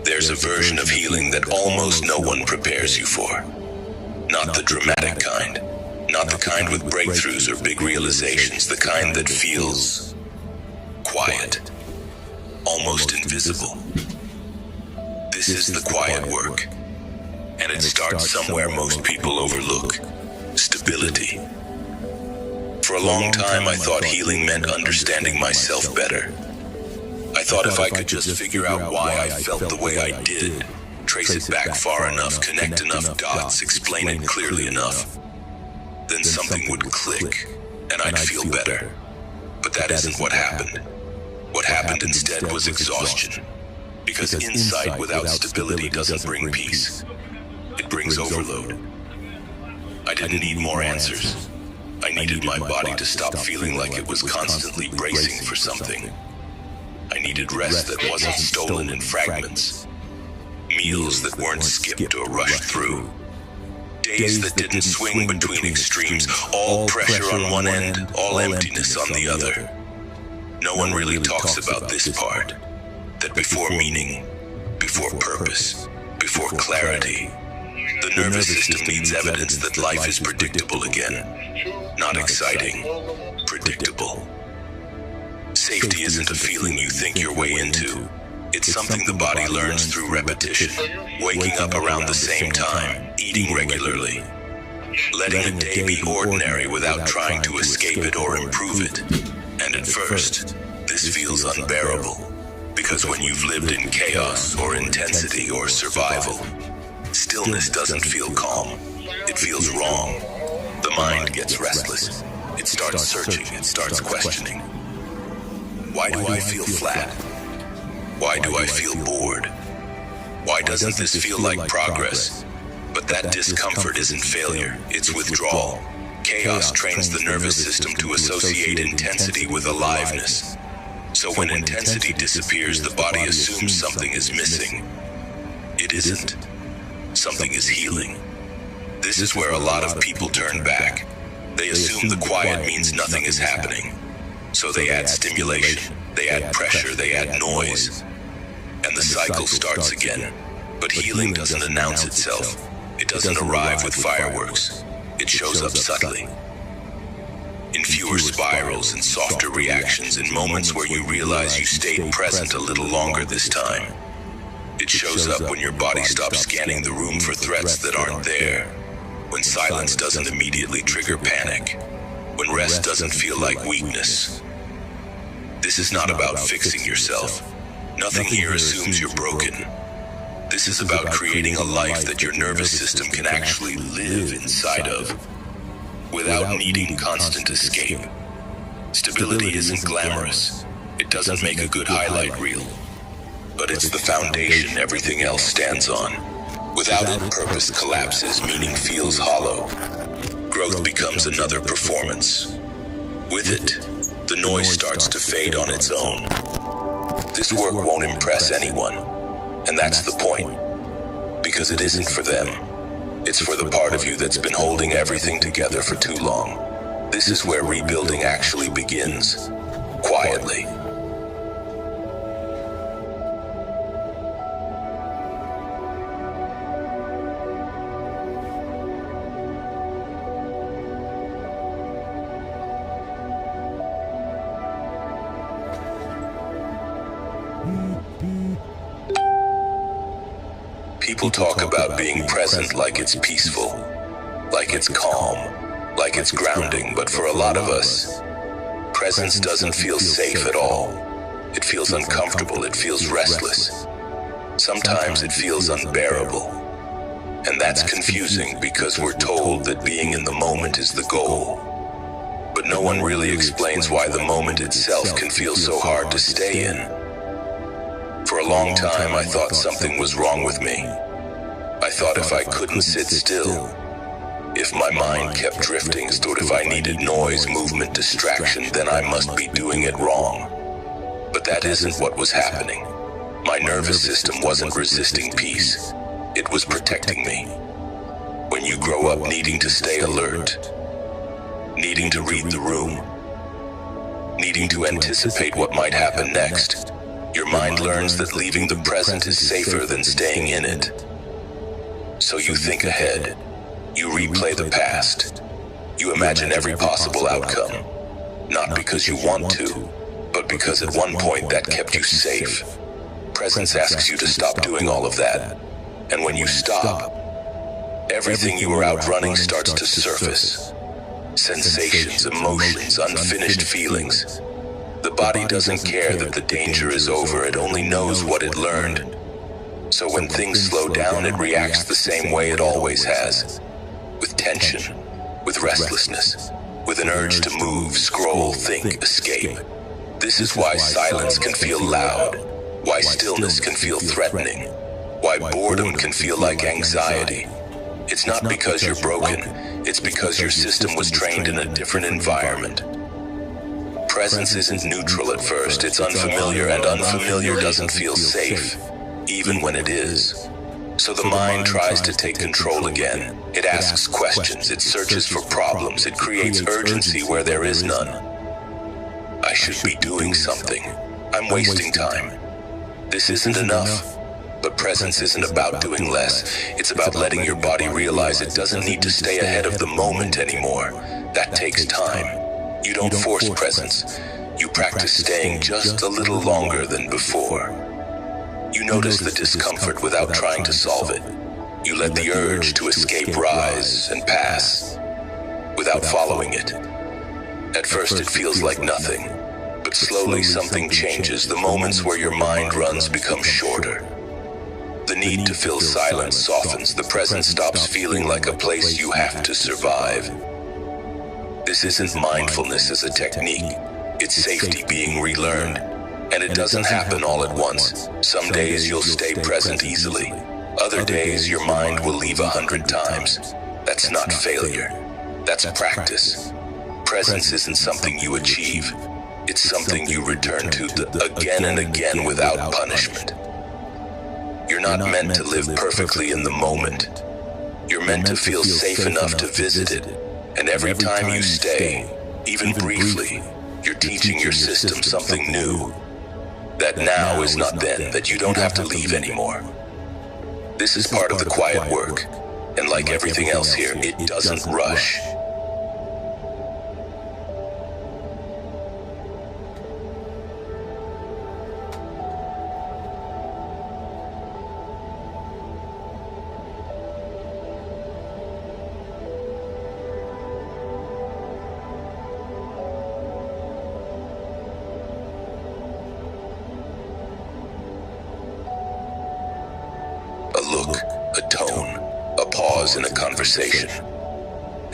There's a version of healing that almost no one prepares you for. Not the dramatic kind. Not the kind with breakthroughs or big realizations. The kind that feels quiet. Almost invisible. This is the quiet work. And it starts somewhere most people overlook. Stability. For a long time, I thought healing meant understanding myself better. I thought if I could just figure out why I felt the way I did, trace it back far enough, connect enough dots, explain it clearly enough, then something would click, and I'd feel better. But that isn't what happened. What happened instead was exhaustion. Because insight without stability doesn't bring peace. It brings overload. I didn't need more answers. I needed my body to stop feeling like it was constantly bracing for something. I needed rest that wasn't stolen in fragments. Meals that weren't skipped or rushed through. Days that didn't swing between extremes, all pressure on one end, all emptiness on the other. No one really talks about this part, that before meaning, before purpose, before clarity, the nervous system needs evidence that life is predictable again. Not exciting, predictable. Safety isn't a feeling you think your way into. It's something the body learns through repetition, waking up around the same time, eating regularly, letting a day be ordinary without trying to escape it or improve it. And at first, this feels unbearable, because when you've lived in chaos or intensity or survival, stillness doesn't feel calm. It feels wrong. The mind gets restless. It starts searching. It starts questioning. Why do I feel flat? Why do I feel bored? Why doesn't this feel like progress? But that discomfort isn't failure, it's withdrawal. Chaos trains the nervous system to associate intensity with aliveness. So when intensity disappears, the body assumes something is missing. It isn't. Something is healing. This is where a lot of people turn back. They assume the quiet means nothing is happening. So they add stimulation, they add pressure, they add noise. And the cycle starts again. But healing doesn't announce itself. It doesn't arrive with fireworks. It shows up subtly. In fewer spirals and softer reactions, in moments where you realize you stayed present a little longer this time. It shows up when your body stops scanning the room for threats that aren't there. When silence doesn't immediately trigger panic. When rest doesn't feel like weakness. This is not about fixing yourself. Nothing here assumes you're broken. This is about creating a life that your nervous system can actually live inside of, without needing constant escape. Stability isn't glamorous. It doesn't make a good highlight reel. But it's the foundation everything else stands on. Without it, purpose collapses, meaning feels hollow. Growth becomes another performance. With it, the noise starts to fade on its own. This work won't impress anyone, and that's the point. Because it isn't for them. It's for the part of you that's been holding everything together for too long. This is where rebuilding actually begins. Quietly. People talk about being present like it's peaceful, like it's calm, like it's grounding, but for a lot of us, presence doesn't feel safe at all. It feels uncomfortable, it feels restless. Sometimes it feels unbearable. And that's confusing because we're told that being in the moment is the goal. But no one really explains why the moment itself can feel so hard to stay in. For a long time, I thought something was wrong with me. I thought if I couldn't sit still, if my mind kept drifting, thought if I needed noise, movement, distraction, then I must be doing it wrong. But that isn't what was happening. My nervous system wasn't resisting peace. It was protecting me. When you grow up needing to stay alert, needing to read the room, needing to anticipate what might happen next, Your mind learns that leaving the present is safer than staying in it. So you think ahead. You replay the past. You imagine every possible outcome. Not because you want to, but because at one point that kept you safe. Presence asks you to stop doing all of that. And when you stop, everything you were outrunning starts to surface. Sensations, emotions, unfinished feelings. The body doesn't care that the danger is over, it only knows what it learned. So when things slow down, it reacts the same way it always has. With tension, with restlessness, with an urge to move, scroll, think, escape. This is why silence can feel loud, why stillness can feel threatening, why boredom can feel like anxiety. It's not because you're broken, it's because your system was trained in a different environment. Presence isn't neutral at first, it's unfamiliar, and unfamiliar doesn't feel safe, even when it is. So the mind tries to take control again. It asks questions, it searches for problems, it creates urgency where there is none. I should be doing something. I'm wasting time. This isn't enough. But presence isn't about doing less. It's about letting your body realize it doesn't need to stay ahead of the moment anymore. That takes time. You don't force presence. You practice staying just a little longer than before. You notice the discomfort without trying to solve it. You let the urge to escape rise and pass without following it. At first it feels like nothing, but slowly something changes. The moments where your mind runs become shorter. The need to fill silence softens. The present stops feeling like a place you have to survive. This isn't mindfulness as a technique. It's safety being relearned. And it doesn't happen all at once. Some days you'll stay present easily. Other days your mind will leave 100 times. That's not failure. That's practice. Presence isn't something you achieve. It's something you return to again and again without punishment. You're not meant to live perfectly in the moment. You're meant to feel safe enough to visit it. And every time you stay, even briefly, you're teaching your system something new. That now is not then, that you don't have to leave anymore. This is part of the quiet work. And like everything else here, it doesn't rush. In a conversation,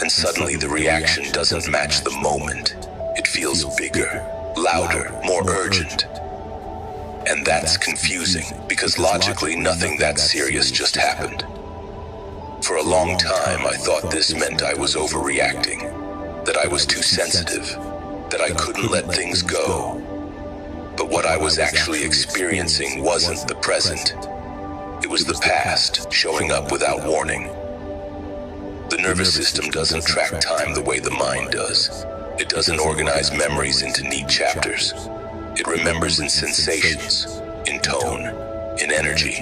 and suddenly the reaction doesn't match the moment. It feels bigger, louder, more urgent. And that's confusing, because logically nothing that serious just happened. For a long time I thought this meant I was overreacting, that I was too sensitive, that I couldn't let things go. But what I was actually experiencing wasn't the present. It was the past, showing up without warning. The nervous system doesn't track time the way the mind does. It doesn't organize memories into neat chapters. It remembers in sensations, in tone, in energy,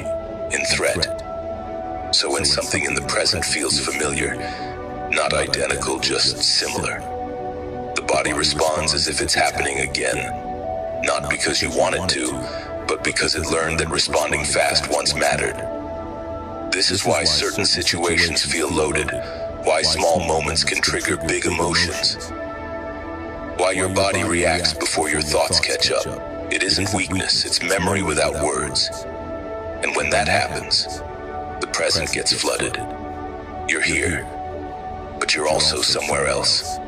in threat. So when something in the present feels familiar, not identical, just similar, the body responds as if it's happening again. Not because you want it to, but because it learned that responding fast once mattered. This is why certain situations feel loaded, why small moments can trigger big emotions, why your body reacts before your thoughts catch up. It isn't weakness, it's memory without words. And when that happens, the present gets flooded. You're here, but you're also somewhere else.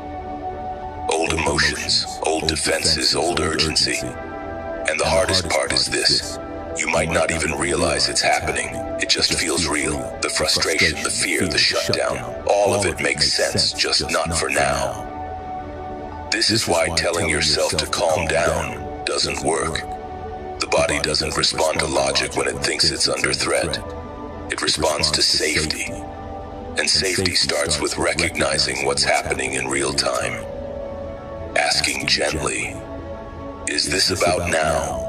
Old emotions, old defenses, old urgency. And the hardest part is this. You might not even realize it's happening. It just feels real. The frustration, the fear, the shutdown, all of it makes sense, just not for now. This is why telling yourself to calm down doesn't work. The body doesn't respond to logic when it thinks it's under threat. It responds to safety. And safety starts with recognizing what's happening in real time. Asking gently, is this about now?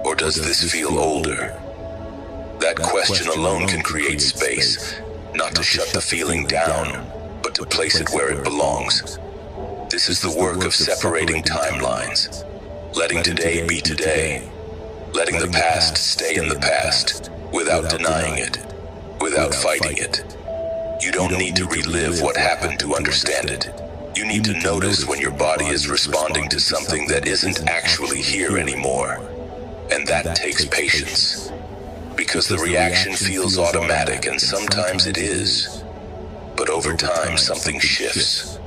Or does this feel older? That question alone can create space, not to shut the feeling down, but to place it where it belongs. This is the work of separating timelines, letting today be today, letting the past stay in the past, without denying it, without fighting it. You don't need to relive what happened to understand it. You need to notice when your body is responding to something that isn't actually here anymore. And that takes patience. Because the reaction feels automatic, and sometimes it is. But over time, something shifts.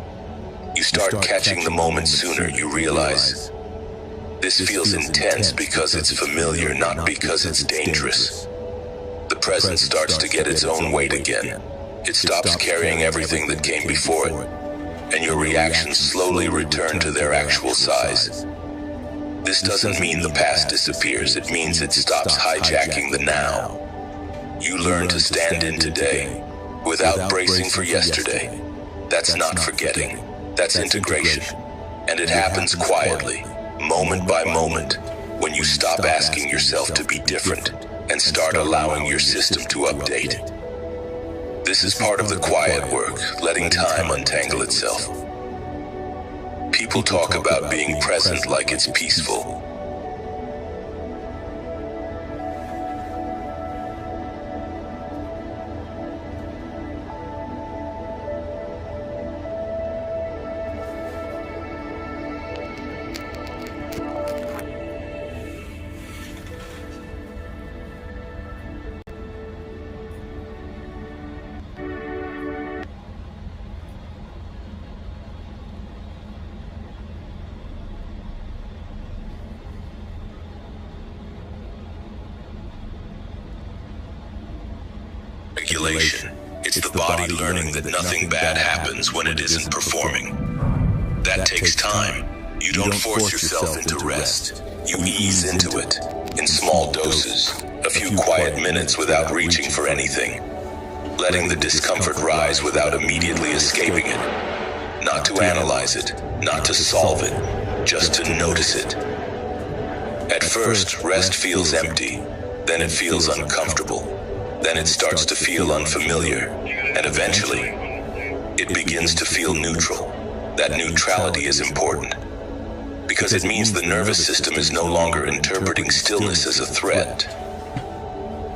You start catching the moment sooner. You realize, this feels intense because it's familiar, not because it's dangerous. The present starts to get its own weight again. It stops carrying everything that came before it, and your reactions slowly return to their actual size. This doesn't mean the past disappears, it means it stops hijacking the now. You learn to stand in today, without bracing for yesterday. That's not forgetting, that's integration. And it happens quietly, moment by moment, when you stop asking yourself to be different, and start allowing your system to update. This is part of the quiet work, letting time untangle itself. People talk about being present like it's peaceful. Regulation. It's the body learning that nothing bad happens when it isn't performing. That takes time. You don't force yourself into rest. You ease into it, in small doses, a few quiet minutes without reaching for anything. Letting the discomfort rise without immediately escaping it. Not to analyze it, not to solve it, just to notice it. At first, rest feels empty, then it feels uncomfortable. Then it starts to feel unfamiliar, and eventually, it begins to feel neutral. That neutrality is important, because it means the nervous system is no longer interpreting stillness as a threat.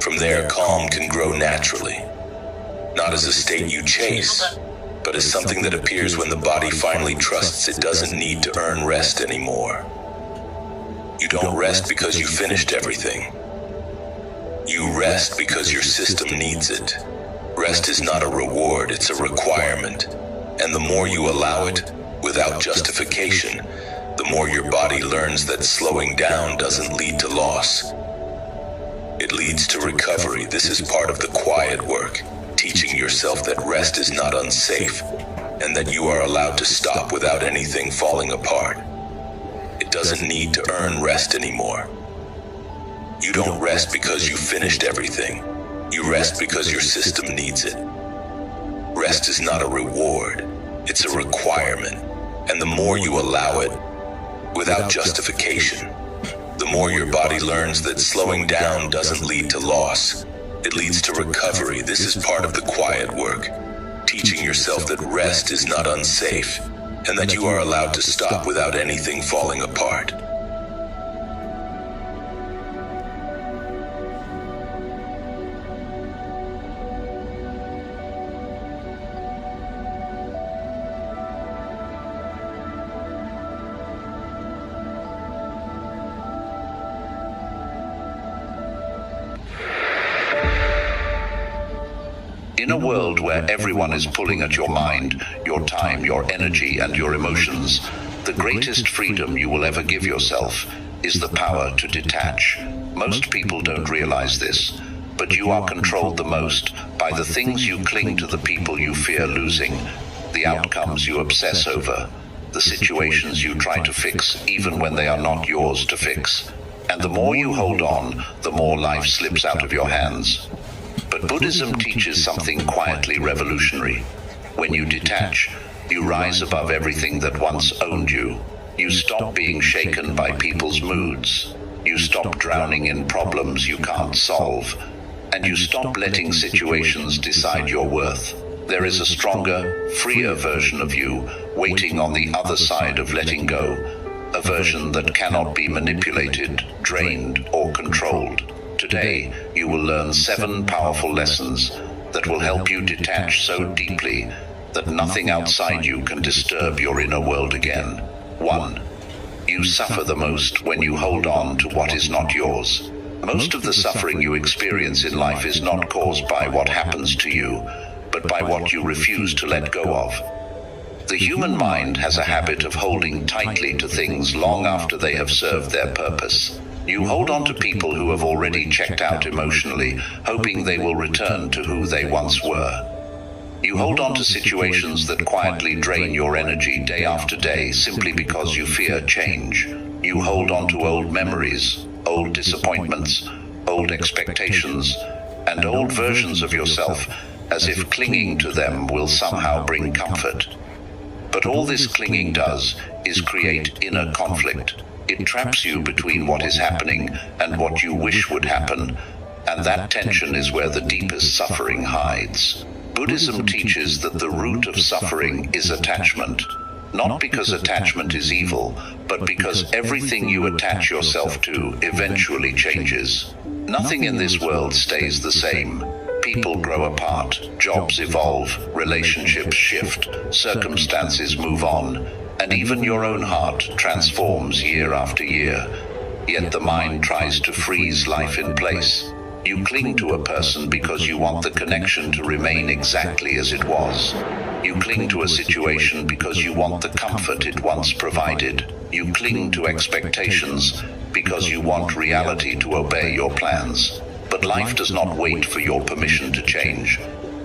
From there, calm can grow naturally, not as a state you chase, but as something that appears when the body finally trusts it doesn't need to earn rest anymore. You don't rest because you finished everything. You rest because your system needs it. Rest is not a reward, it's a requirement. And the more you allow it, without justification, the more your body learns that slowing down doesn't lead to loss. It leads to recovery. This is part of the quiet work, teaching yourself that rest is not unsafe, and that you are allowed to stop without anything falling apart. It doesn't need to earn rest anymore. You don't rest because you finished everything. You rest because your system needs it. Rest is not a reward, it's a requirement. And the more you allow it, without justification, the more your body learns that slowing down doesn't lead to loss. It leads to recovery. This is part of the quiet work, teaching yourself that rest is not unsafe, and that you are allowed to stop without anything falling apart. In a world where everyone is pulling at your mind, your time, your energy, and your emotions, the greatest freedom you will ever give yourself is the power to detach. Most people don't realize this, but you are controlled the most by the things you cling to, the people you fear losing, the outcomes you obsess over, the situations you try to fix even when they are not yours to fix. And the more you hold on, the more life slips out of your hands. But Buddhism teaches something quietly revolutionary. When you detach, you rise above everything that once owned you. You stop being shaken by people's moods. You stop drowning in problems you can't solve, and you stop letting situations decide your worth. There is a stronger, freer version of you waiting on the other side of letting go, a version that cannot be manipulated, drained, or controlled. Today, you will learn 7 powerful lessons that will help you detach so deeply that nothing outside you can disturb your inner world again. 1. You suffer the most when you hold on to what is not yours. Most of the suffering you experience in life is not caused by what happens to you, but by what you refuse to let go of. The human mind has a habit of holding tightly to things long after they have served their purpose. You hold on to people who have already checked out emotionally, hoping they will return to who they once were. You hold on to situations that quietly drain your energy day after day simply because you fear change. You hold on to old memories, old disappointments, old expectations, and old versions of yourself, as if clinging to them will somehow bring comfort. But all this clinging does is create inner conflict. It traps you between what is happening and what you wish would happen, and that tension is where the deepest suffering hides. Buddhism teaches that the root of suffering is attachment, not because attachment is evil, but because everything you attach yourself to eventually changes. Nothing in this world stays the same. People grow apart, jobs evolve, relationships shift, circumstances move on, and even your own heart transforms year after year. Yet the mind tries to freeze life in place. You cling to a person because you want the connection to remain exactly as it was. You cling to a situation because you want the comfort it once provided. You cling to expectations because you want reality to obey your plans. But life does not wait for your permission to change.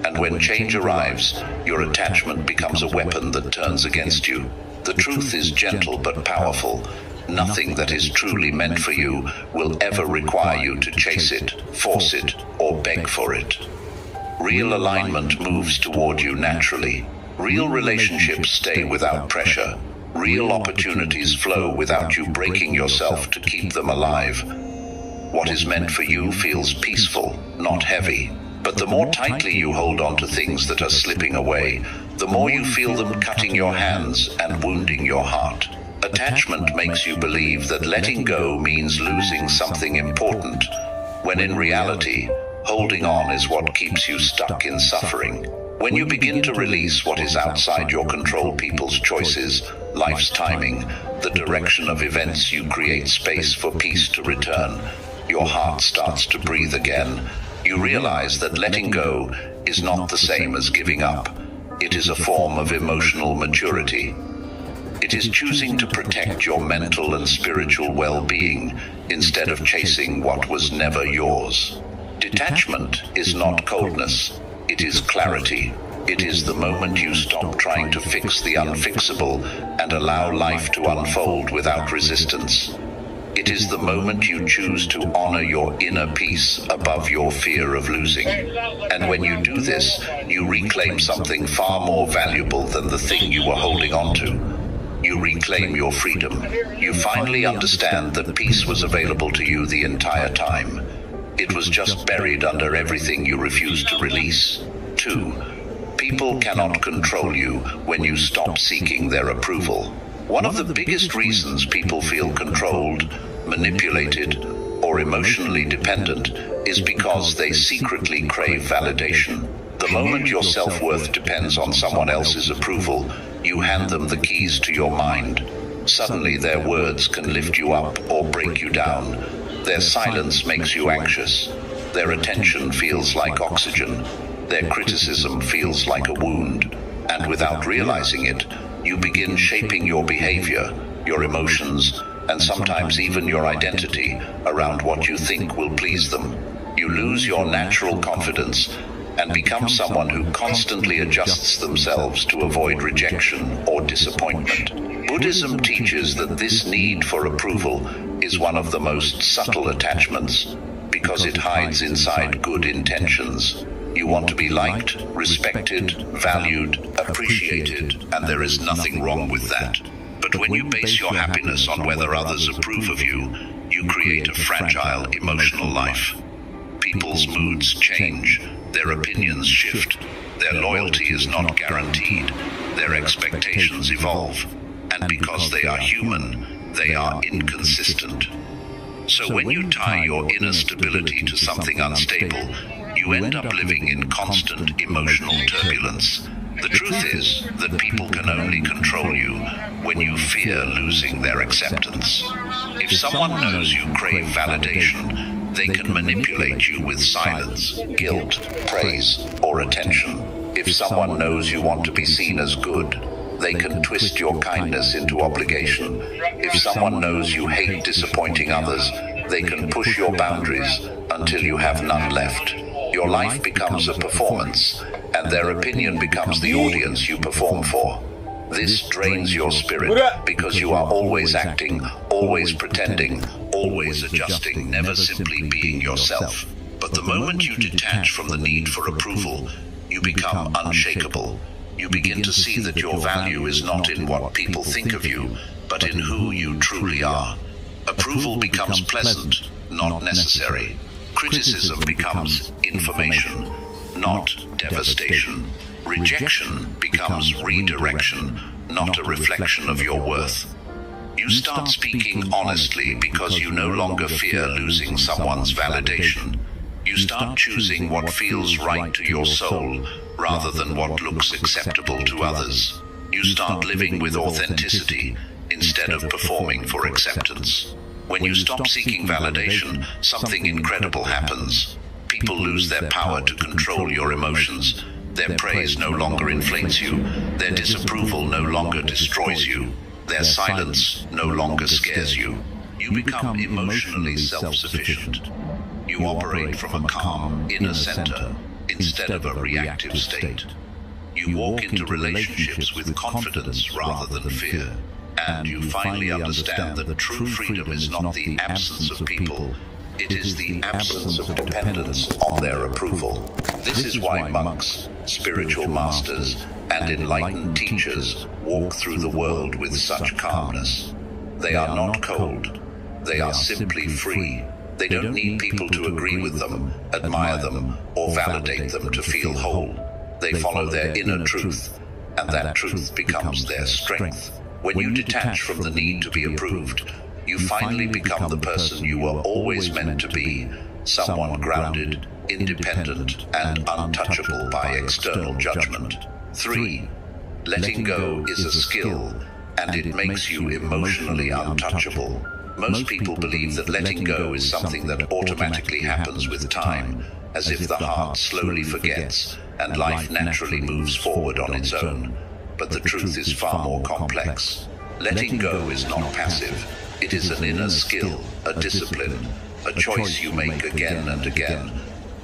And when change arrives, your attachment becomes a weapon that turns against you. The truth is gentle but powerful. Nothing that is truly meant for you will ever require you to chase it, force it, or beg for it. Real alignment moves toward you naturally. Real relationships stay without pressure. Real opportunities flow without you breaking yourself to keep them alive. What is meant for you feels peaceful, not heavy. But the more tightly you hold on to things that are slipping away, the more you feel them cutting your hands and wounding your heart. Attachment makes you believe that letting go means losing something important, when in reality, holding on is what keeps you stuck in suffering. When you begin to release what is outside your control, people's choices, life's timing, the direction of events, you create space for peace to return. Your heart starts to breathe again. You realize that letting go is not the same as giving up. It is a form of emotional maturity. It is choosing to protect your mental and spiritual well-being instead of chasing what was never yours. Detachment is not coldness, it is clarity. It is the moment you stop trying to fix the unfixable and allow life to unfold without resistance. It is the moment you choose to honor your inner peace above your fear of losing. And when you do this, you reclaim something far more valuable than the thing you were holding on to. You reclaim your freedom. You finally understand that peace was available to you the entire time. It was just buried under everything you refused to release. 2. People cannot control you when you stop seeking their approval. One of the biggest reasons people feel controlled, manipulated, or emotionally dependent is because they secretly crave validation. The moment your self-worth depends on someone else's approval, you hand them the keys to your mind. Suddenly their words can lift you up or break you down. Their silence makes you anxious. Their attention feels like oxygen. Their criticism feels like a wound. And without realizing it, you begin shaping your behavior, your emotions, and sometimes even your identity around what you think will please them. You lose your natural confidence and become someone who constantly adjusts themselves to avoid rejection or disappointment. Buddhism teaches that this need for approval is one of the most subtle attachments because it hides inside good intentions. You want to be liked, respected, valued, appreciated, and there is nothing wrong with that. But when you base your happiness on whether others approve of you, you you create a fragile emotional life. People's moods change, their opinions shift, their loyalty is not guaranteed, their expectations evolve, and because they are human, they are inconsistent. So when you tie your inner stability to something unstable, you end up living in constant emotional turbulence. The truth is that people can only control you when you fear losing their acceptance. If someone knows you crave validation, they can manipulate you with silence, guilt, praise, or attention. If someone knows you want to be seen as good, they can twist your kindness into obligation. If someone knows you hate disappointing others, they can push your boundaries until you have none left. Your life becomes a performance, and their opinion becomes the audience you perform for. This drains your spirit because you are always acting, always pretending, always adjusting, never simply being yourself. But the moment you detach from the need for approval, you become unshakable. You begin to see that your value is not in what people think of you, but in who you truly are. Approval becomes pleasant, not necessary. Criticism becomes information, not devastation. Rejection becomes redirection, not a reflection of your worth. You start speaking honestly because you no longer fear losing someone's validation. You start choosing what feels right to your soul rather than what looks acceptable to others. You start living with authenticity instead of performing for acceptance. When you stop seeking validation, something incredible happens. People lose their power to control your emotions. Their praise no longer inflates you. Their disapproval no longer destroys you. Their silence no longer scares you. You become emotionally self-sufficient. You operate from a calm inner center instead of a reactive state. You walk into relationships with confidence rather than fear. And you finally understand that true freedom is not the absence of people, it is the absence of dependence on their approval. This is why monks, spiritual masters, and enlightened teachers walk through the world with such calmness. They are not cold, they are simply free. They don't need people to agree with them, admire them, or validate them to feel whole. They follow their inner truth, and that truth becomes their strength. When you detach from the need to be approved, you finally become the person you were always meant to be, someone grounded, independent, and untouchable by external judgment. 3. Letting go is a skill, and it makes you emotionally untouchable. Most people believe that letting go is something that automatically happens with time, as if the heart slowly forgets and life naturally moves forward on its own. But the truth is far more complex. Letting go is not passive. It is an inner skill, a discipline, a choice you make again and again,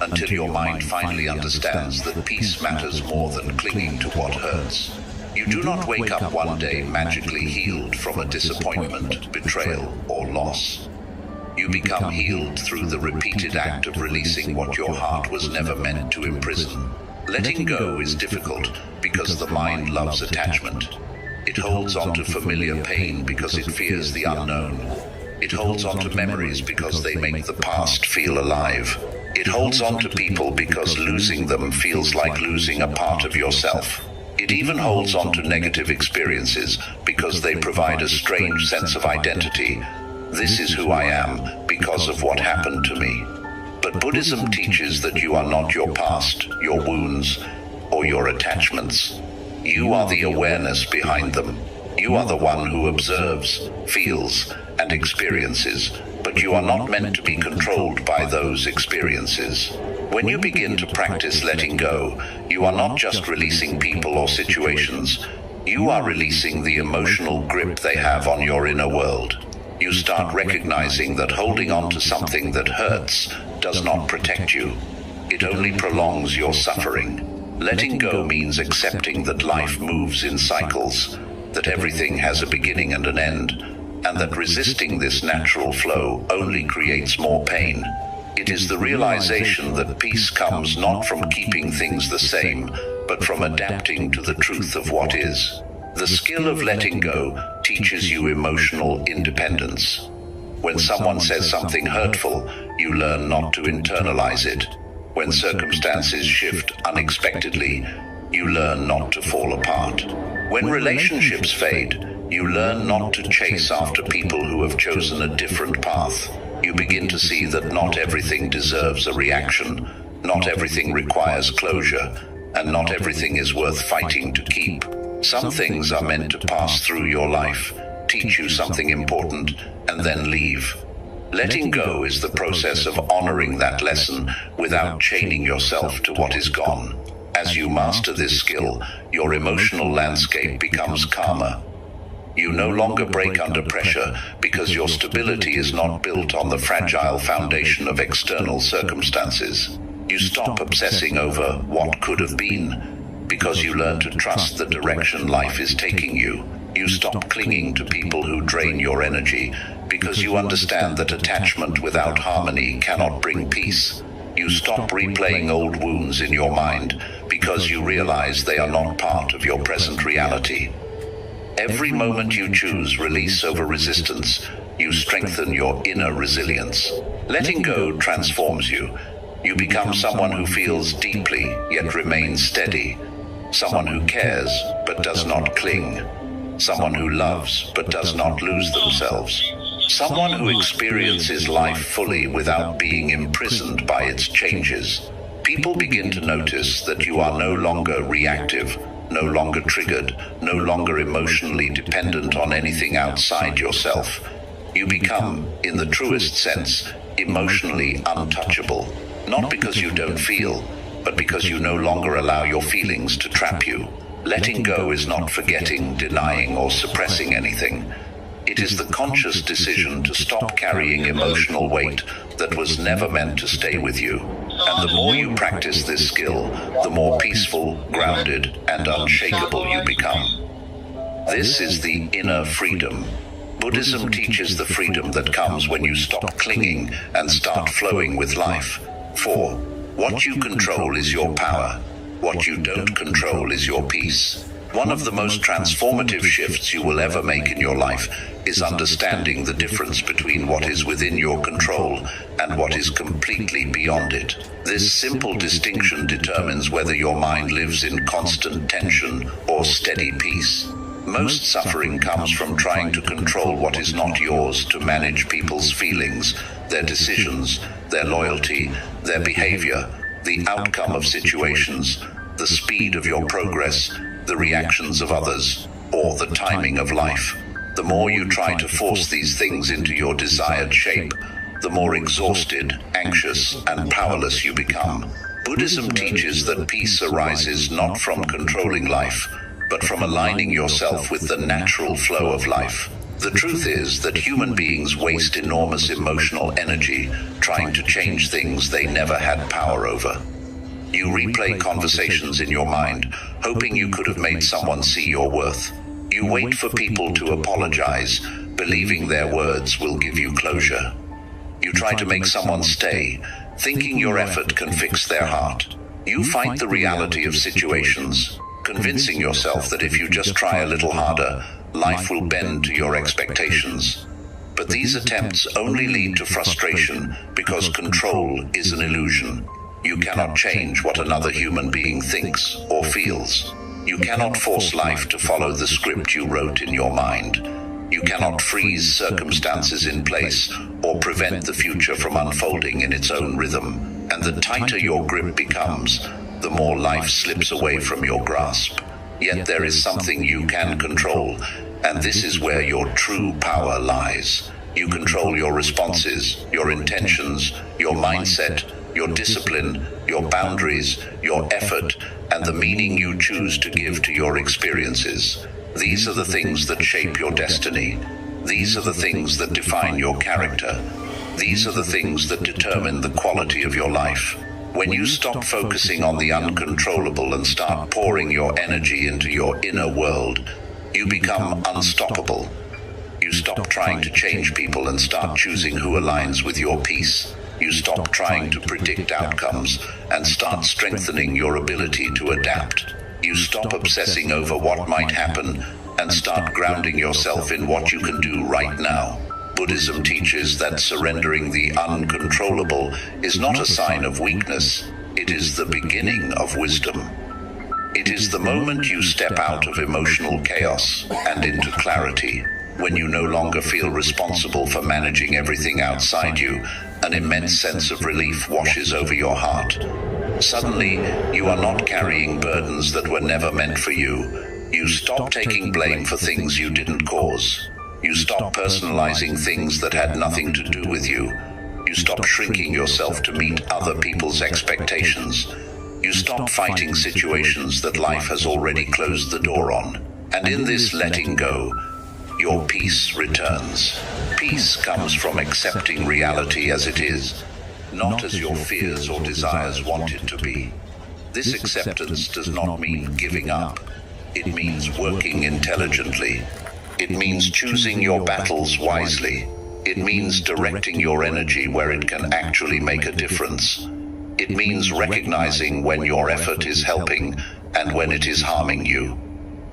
until your mind finally understands that peace matters more than clinging to what hurts. You do not wake up one day magically healed from a disappointment, betrayal, or loss. You become healed through the repeated act of releasing what your heart was never meant to imprison. Letting go is difficult because the mind loves attachment. It holds on to familiar pain because it fears the unknown. It holds on to memories because they make the past feel alive. It holds on to people because losing them feels like losing a part of yourself. It even holds on to negative experiences because they provide a strange sense of identity. This is who I am because of what happened to me. But Buddhism teaches that you are not your past, your wounds, or your attachments. You are the awareness behind them. You are the one who observes, feels, and experiences, but you are not meant to be controlled by those experiences. When you begin to practice letting go, you are not just releasing people or situations. You are releasing the emotional grip they have on your inner world. You start recognizing that holding on to something that hurts does not protect you. It only prolongs your suffering. Letting go means accepting that life moves in cycles, that everything has a beginning and an end, and that resisting this natural flow only creates more pain. It is the realization that peace comes not from keeping things the same, but from adapting to the truth of what is. The skill of letting go teaches you emotional independence. When someone says something hurtful, you learn not to internalize it. When circumstances shift unexpectedly, you learn not to fall apart. When relationships fade, you learn not to chase after people who have chosen a different path. You begin to see that not everything deserves a reaction, not everything requires closure, and not everything is worth fighting to keep. Some things are meant to pass through your life, teach you something important, and then leave. Letting go is the process of honoring that lesson without chaining yourself to what is gone. As you master this skill, your emotional landscape becomes calmer. You no longer break under pressure because your stability is not built on the fragile foundation of external circumstances. You stop obsessing over what could have been because you learn to trust the direction life is taking you. You stop clinging to people who drain your energy because you understand that attachment without harmony cannot bring peace. You stop replaying old wounds in your mind because you realize they are not part of your present reality. Every moment you choose release over resistance, you strengthen your inner resilience. Letting go transforms you. You become someone who feels deeply yet remains steady. Someone who cares but does not cling. Someone who loves but does not lose themselves. Someone who experiences life fully without being imprisoned by its changes. People begin to notice that you are no longer reactive, no longer triggered, no longer emotionally dependent on anything outside yourself. You become, in the truest sense, emotionally untouchable. Not because you don't feel, but because you no longer allow your feelings to trap you. Letting go is not forgetting, denying, or suppressing anything. It is the conscious decision to stop carrying emotional weight that was never meant to stay with you. And the more you practice this skill, the more peaceful, grounded, and unshakable you become. This is the inner freedom. Buddhism teaches the freedom that comes when you stop clinging and start flowing with life. For what you control is your power. What you don't control is your peace. One of the most transformative shifts you will ever make in your life is understanding the difference between what is within your control and what is completely beyond it. This simple distinction determines whether your mind lives in constant tension or steady peace. Most suffering comes from trying to control what is not yours, to manage people's feelings, their decisions, their loyalty, their behavior, the outcome of situations, the speed of your progress, the reactions of others, or the timing of life. The more you try to force these things into your desired shape, the more exhausted, anxious, and powerless you become. Buddhism teaches that peace arises not from controlling life, but from aligning yourself with the natural flow of life. The truth is that human beings waste enormous emotional energy trying to change things they never had power over. You replay conversations in your mind, hoping you could have made someone see your worth. You wait for people to apologize, believing their words will give you closure. You try to make someone stay, thinking your effort can fix their heart. You fight the reality of situations, convincing yourself that if you just try a little harder, life will bend to your expectations. But these attempts only lead to frustration because control is an illusion. You cannot change what another human being thinks or feels. You cannot force life to follow the script you wrote in your mind. You cannot freeze circumstances in place or prevent the future from unfolding in its own rhythm. And the tighter your grip becomes, the more life slips away from your grasp. Yet there is something you can control, and this is where your true power lies. You control your responses, your intentions, your mindset, your discipline, your boundaries, your effort, and the meaning you choose to give to your experiences. These are the things that shape your destiny. These are the things that define your character. These are the things that determine the quality of your life. When you stop focusing on the uncontrollable and start pouring your energy into your inner world, you become unstoppable. You stop trying to change people and start choosing who aligns with your peace. You stop trying to predict outcomes and start strengthening your ability to adapt. You stop obsessing over what might happen and start grounding yourself in what you can do right now. Buddhism teaches that surrendering the uncontrollable is not a sign of weakness, it is the beginning of wisdom. It is the moment you step out of emotional chaos and into clarity, when you no longer feel responsible for managing everything outside you. An immense sense of relief washes over your heart. Suddenly, you are not carrying burdens that were never meant for you. You stop taking blame for things you didn't cause. You stop personalizing things that had nothing to do with you. You stop shrinking yourself to meet other people's expectations. You stop fighting situations that life has already closed the door on. And in this letting go, your peace returns. Peace comes from accepting reality as it is, not as your fears or desires want it to be. This acceptance does not mean giving up. It means working intelligently. It means choosing your battles wisely. It means directing your energy where it can actually make a difference. It means recognizing when your effort is helping and when it is harming you.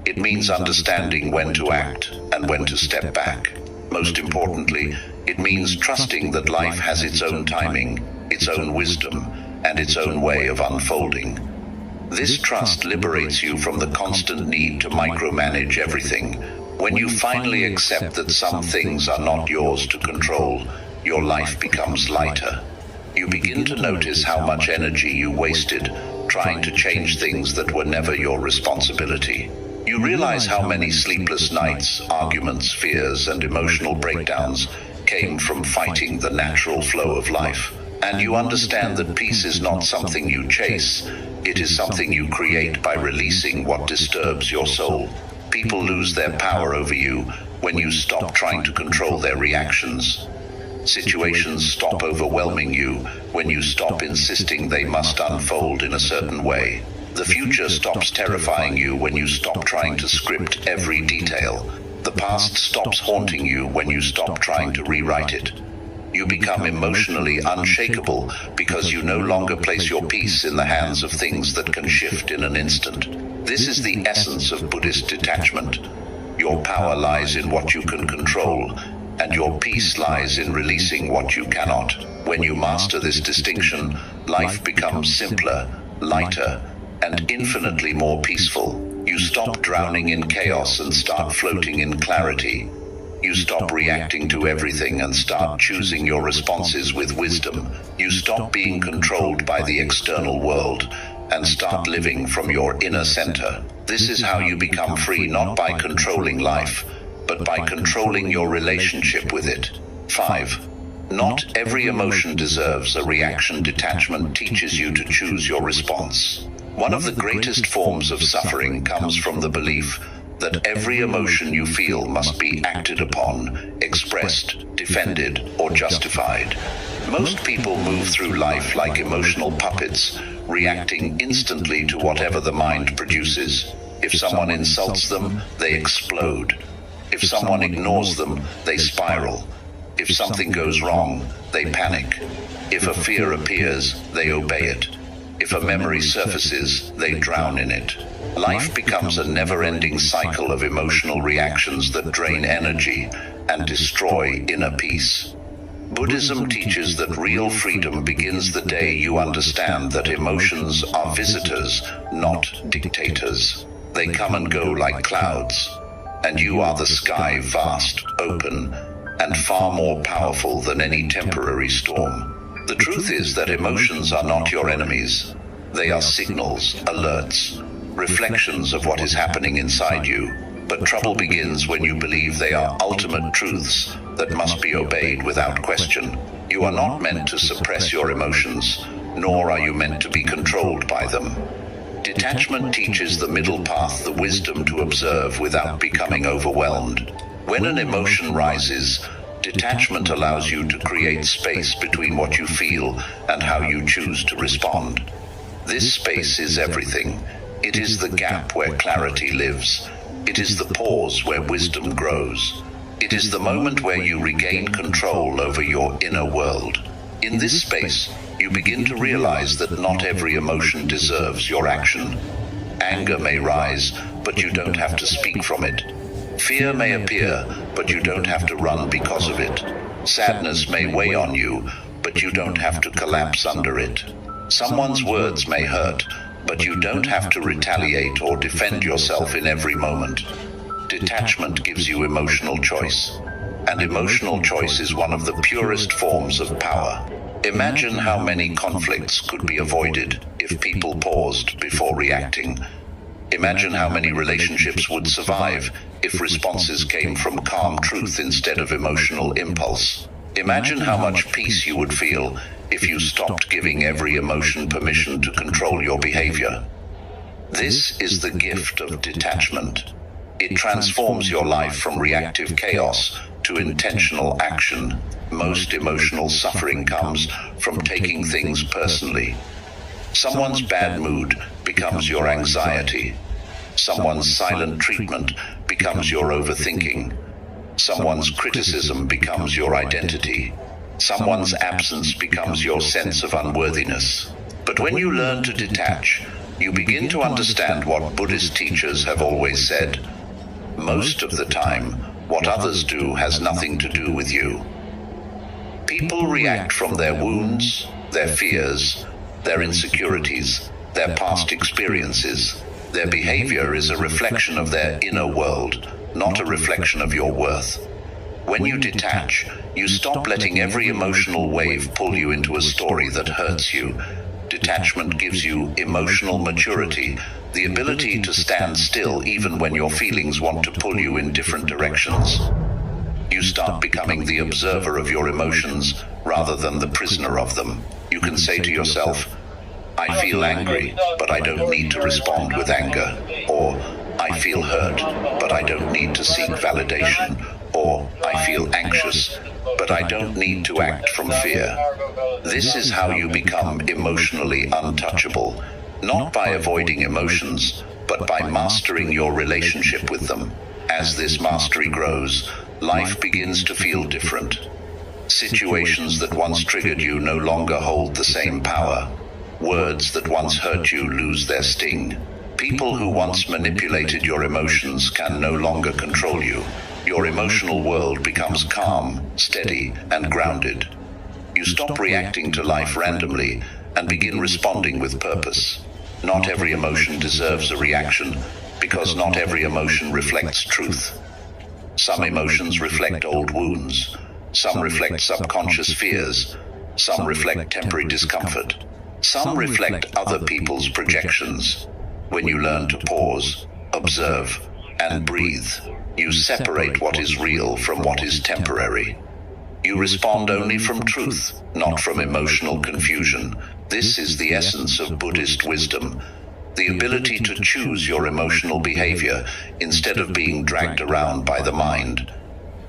It means understanding when to act and when to step back. Most importantly, it means trusting that life has its own timing, its own wisdom, and its own way of unfolding. This trust liberates you from the constant need to micromanage everything. When you finally accept that some things are not yours to control, your life becomes lighter. You begin to notice how much energy you wasted trying to change things that were never your responsibility. You realize how many sleepless nights, arguments, fears, and emotional breakdowns came from fighting the natural flow of life. And you understand that peace is not something you chase, it is something you create by releasing what disturbs your soul. People lose their power over you when you stop trying to control their reactions. Situations stop overwhelming you when you stop insisting they must unfold in a certain way. The future stops terrifying you when you stop trying to script every detail. The past stops haunting you when you stop trying to rewrite it. You become emotionally unshakable because you no longer place your peace in the hands of things that can shift in an instant. This is the essence of Buddhist detachment. Your power lies in what you can control, and your peace lies in releasing what you cannot. When you master this distinction, life becomes simpler, lighter, and infinitely more peaceful. You stop drowning in chaos and start floating in clarity. You stop reacting to everything and start choosing your responses with wisdom. You stop being controlled by the external world and start living from your inner center. This is how you become free, not by controlling life, but by controlling your relationship with it. 5. Not every emotion deserves a reaction. Detachment teaches you to choose your response. One of the greatest forms of suffering comes from the belief that every emotion you feel must be acted upon, expressed, defended, or justified. Most people move through life like emotional puppets, reacting instantly to whatever the mind produces. If someone insults them, they explode. If someone ignores them, they spiral. If something goes wrong, they panic. If a fear appears, they obey it. If a memory surfaces, they drown in it. Life becomes a never-ending cycle of emotional reactions that drain energy and destroy inner peace. Buddhism teaches that real freedom begins the day you understand that emotions are visitors, not dictators. They come and go like clouds, and you are the sky, vast, open, and far more powerful than any temporary storm. The truth is that emotions are not your enemies. They are signals, alerts, reflections of what is happening inside you. But trouble begins when you believe they are ultimate truths that must be obeyed without question. You are not meant to suppress your emotions, nor are you meant to be controlled by them. Detachment teaches the middle path, the wisdom to observe without becoming overwhelmed. When an emotion rises, detachment allows you to create space between what you feel and how you choose to respond. This space is everything. It is the gap where clarity lives. It is the pause where wisdom grows. It is the moment where you regain control over your inner world. In this space, you begin to realize that not every emotion deserves your action. Anger may rise, but you don't have to speak from it. Fear may appear, but you don't have to run because of it. Sadness may weigh on you, but you don't have to collapse under it. Someone's words may hurt, but you don't have to retaliate or defend yourself in every moment. Detachment gives you emotional choice, and emotional choice is one of the purest forms of power. Imagine how many conflicts could be avoided if people paused before reacting. Imagine how many relationships would survive if responses came from calm truth instead of emotional impulse. Imagine how much peace you would feel if you stopped giving every emotion permission to control your behavior. This is the gift of detachment. It transforms your life from reactive chaos to intentional action. Most emotional suffering comes from taking things personally. Someone's bad mood becomes your anxiety. Someone's silent treatment becomes your overthinking. Someone's criticism becomes your identity. Someone's absence becomes your sense of unworthiness. But when you learn to detach, you begin to understand what Buddhist teachers have always said. Most of the time, what others do has nothing to do with you. People react from their wounds, their fears, their insecurities, their past experiences. Their behavior is a reflection of their inner world, not a reflection of your worth. When you detach, you stop letting every emotional wave pull you into a story that hurts you. Detachment gives you emotional maturity, the ability to stand still even when your feelings want to pull you in different directions. You start becoming the observer of your emotions rather than the prisoner of them. You can say to yourself, I feel angry, but I don't need to respond with anger. Or, I feel hurt, but I don't need to seek validation. Or, I feel anxious, but I don't need to act from fear. This is how you become emotionally untouchable, not by avoiding emotions, but by mastering your relationship with them. As this mastery grows, life begins to feel different. Situations that once triggered you no longer hold the same power. Words that once hurt you lose their sting. People who once manipulated your emotions can no longer control you. Your emotional world becomes calm, steady, and grounded. You stop reacting to life randomly and begin responding with purpose. Not every emotion deserves a reaction, because not every emotion reflects truth. Some emotions reflect old wounds. Some reflect subconscious fears. Some reflect temporary discomfort. Some reflect other people's projections. When you learn to pause, observe, and breathe, you separate what is real from what is temporary. You respond only from truth, not from emotional confusion. This is the essence of Buddhist wisdom, the ability to choose your emotional behavior instead of being dragged around by the mind.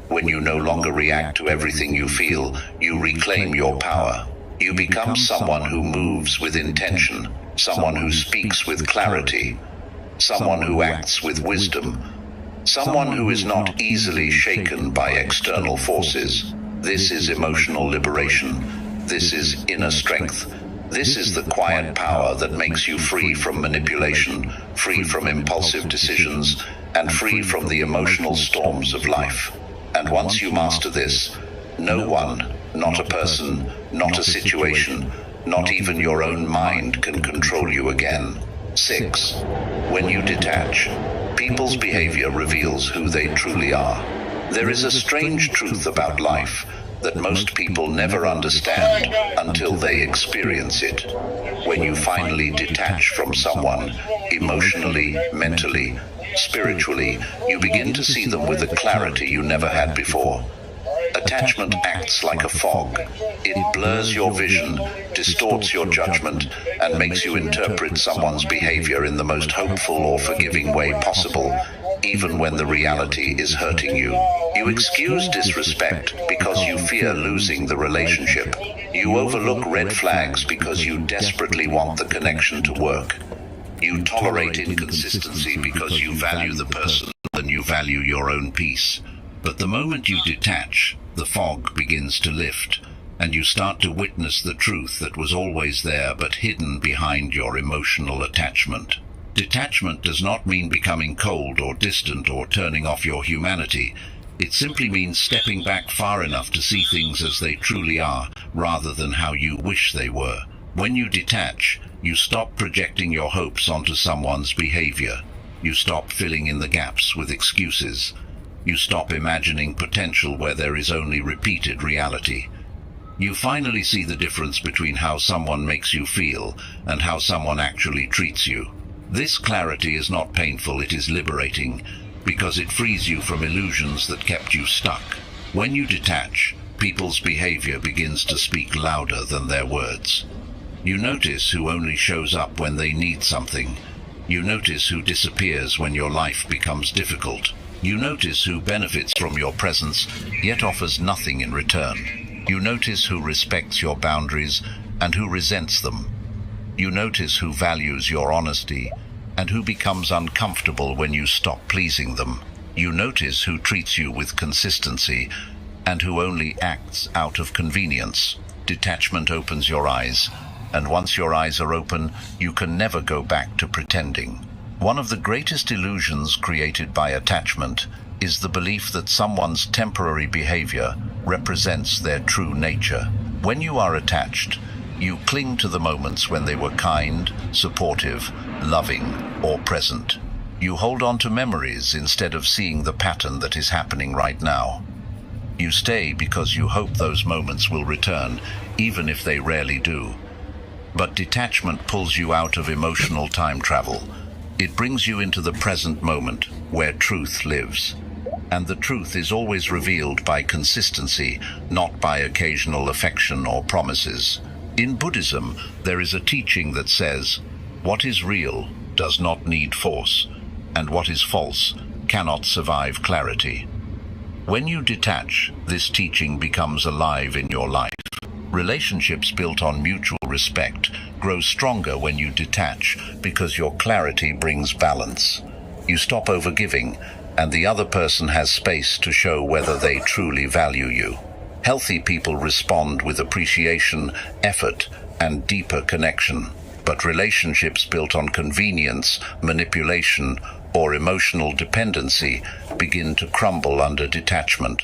When you no longer react to everything you feel, you reclaim your power. You become someone who moves with intention, someone who speaks with clarity, someone who acts with wisdom, someone who is not easily shaken by external forces. This is emotional liberation. This is inner strength. This is the quiet power that makes you free from manipulation, free from impulsive decisions, and free from the emotional storms of life. And once you master this, no one, not a person, not a situation, not even your own mind can control you again. 6. When you detach, people's behavior reveals who they truly are. There is a strange truth about life that most people never understand until they experience it. When you finally detach from someone, emotionally, mentally, spiritually, you begin to see them with a clarity you never had before. Attachment acts like a fog. It blurs your vision, distorts your judgment, and makes you interpret someone's behavior in the most hopeful or forgiving way possible, even when the reality is hurting you. You excuse disrespect because you fear losing the relationship. You overlook red flags because you desperately want the connection to work. You tolerate inconsistency because you value the person and you value your own peace. But the moment you detach, the fog begins to lift, and you start to witness the truth that was always there but hidden behind your emotional attachment. Detachment does not mean becoming cold or distant or turning off your humanity. It simply means stepping back far enough to see things as they truly are, rather than how you wish they were. When you detach, you stop projecting your hopes onto someone's behavior. You stop filling in the gaps with excuses. You stop imagining potential where there is only repeated reality. You finally see the difference between how someone makes you feel and how someone actually treats you. This clarity is not painful, it is liberating, because it frees you from illusions that kept you stuck. When you detach, people's behavior begins to speak louder than their words. You notice who only shows up when they need something. You notice who disappears when your life becomes difficult. You notice who benefits from your presence, yet offers nothing in return. You notice who respects your boundaries and who resents them. You notice who values your honesty and who becomes uncomfortable when you stop pleasing them. You notice who treats you with consistency and who only acts out of convenience. Detachment opens your eyes, and once your eyes are open, you can never go back to pretending. One of the greatest illusions created by attachment is the belief that someone's temporary behavior represents their true nature. When you are attached, you cling to the moments when they were kind, supportive, loving, or present. You hold on to memories instead of seeing the pattern that is happening right now. You stay because you hope those moments will return, even if they rarely do. But detachment pulls you out of emotional time travel. It brings you into the present moment, where truth lives. And the truth is always revealed by consistency, not by occasional affection or promises. In Buddhism, there is a teaching that says, what is real does not need force, and what is false cannot survive clarity. When you detach, this teaching becomes alive in your life. Relationships built on mutual respect grow stronger when you detach because your clarity brings balance. You stop overgiving, and the other person has space to show whether they truly value you. Healthy people respond with appreciation, effort, and deeper connection. But relationships built on convenience, manipulation, or emotional dependency begin to crumble under detachment.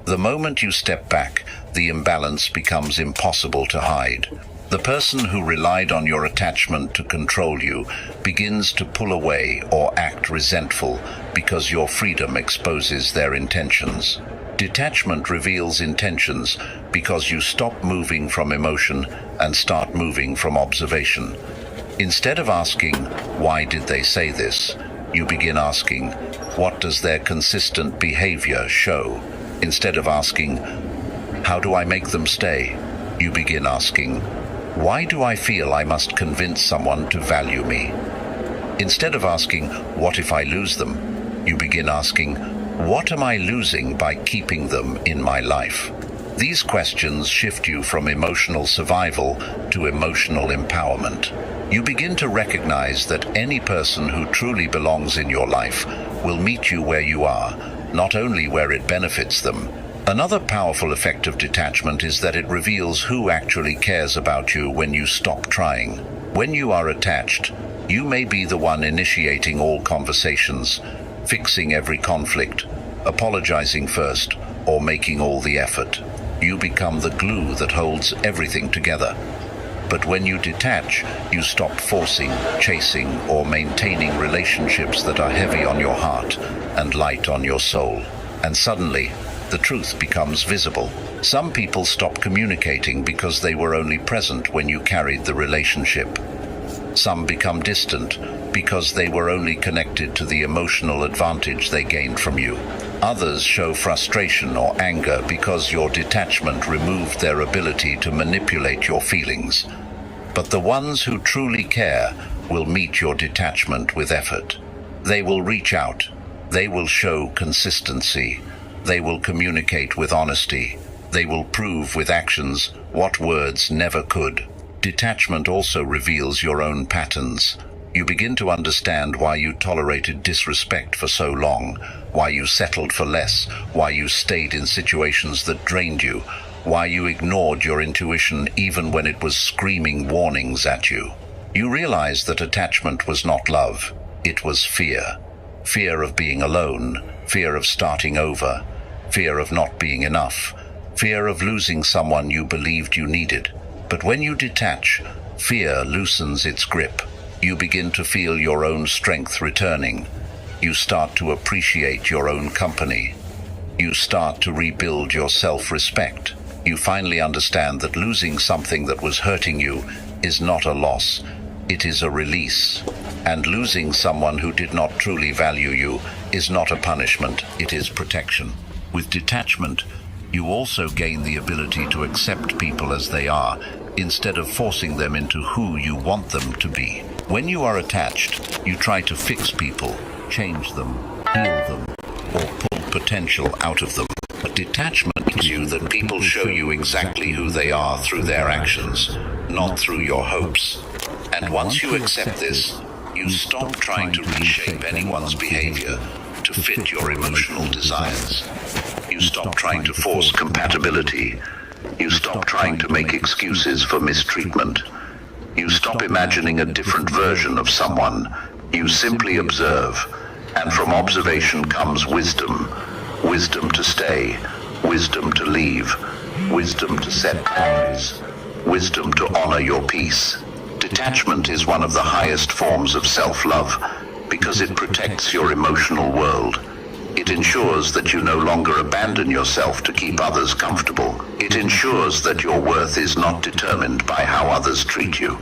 The moment you step back, the imbalance becomes impossible to hide. The person who relied on your attachment to control you begins to pull away or act resentful because your freedom exposes their intentions. Detachment reveals intentions because you stop moving from emotion and start moving from observation. Instead of asking, why did they say this? You begin asking, what does their consistent behavior show? Instead of asking, how do I make them stay? You begin asking, why do I feel I must convince someone to value me? Instead of asking, what if I lose them? You begin asking, what am I losing by keeping them in my life? These questions shift you from emotional survival to emotional empowerment. You begin to recognize that any person who truly belongs in your life will meet you where you are, not only where it benefits them. Another powerful effect of detachment is that it reveals who actually cares about you when you stop trying. When you are attached, you may be the one initiating all conversations, fixing every conflict, apologizing first, or making all the effort. You become the glue that holds everything together. But when you detach, you stop forcing, chasing, or maintaining relationships that are heavy on your heart and light on your soul. And suddenly, the truth becomes visible. Some people stop communicating because they were only present when you carried the relationship. Some become distant because they were only connected to the emotional advantage they gained from you. Others show frustration or anger because your detachment removed their ability to manipulate your feelings. But the ones who truly care will meet your detachment with effort. They will reach out. They will show consistency. They will communicate with honesty. They will prove with actions what words never could. Detachment also reveals your own patterns. You begin to understand why you tolerated disrespect for so long, why you settled for less, why you stayed in situations that drained you, why you ignored your intuition even when it was screaming warnings at you. You realize that attachment was not love, it was fear. Fear of being alone, fear of starting over, fear of not being enough, fear of losing someone you believed you needed. But when you detach, fear loosens its grip. You begin to feel your own strength returning. You start to appreciate your own company. You start to rebuild your self-respect. You finally understand that losing something that was hurting you is not a loss, it is a release. And losing someone who did not truly value you is not a punishment, it is protection. With detachment, you also gain the ability to accept people as they are, instead of forcing them into who you want them to be. When you are attached, you try to fix people, change them, heal them, or pull potential out of them. But detachment teaches you that people show you exactly who they are through their actions, not through your hopes. And once you accept this, you stop trying to reshape anyone's behavior to fit your emotional desires. You stop trying to force compatibility. You stop trying to make excuses for mistreatment. You stop imagining a different version of someone. You simply observe, and from observation comes wisdom. Wisdom to stay, wisdom to leave, wisdom to set boundaries, wisdom to honor your peace. Detachment is one of the highest forms of self-love because it protects your emotional world. It ensures that you no longer abandon yourself to keep others comfortable. It ensures that your worth is not determined by how others treat you.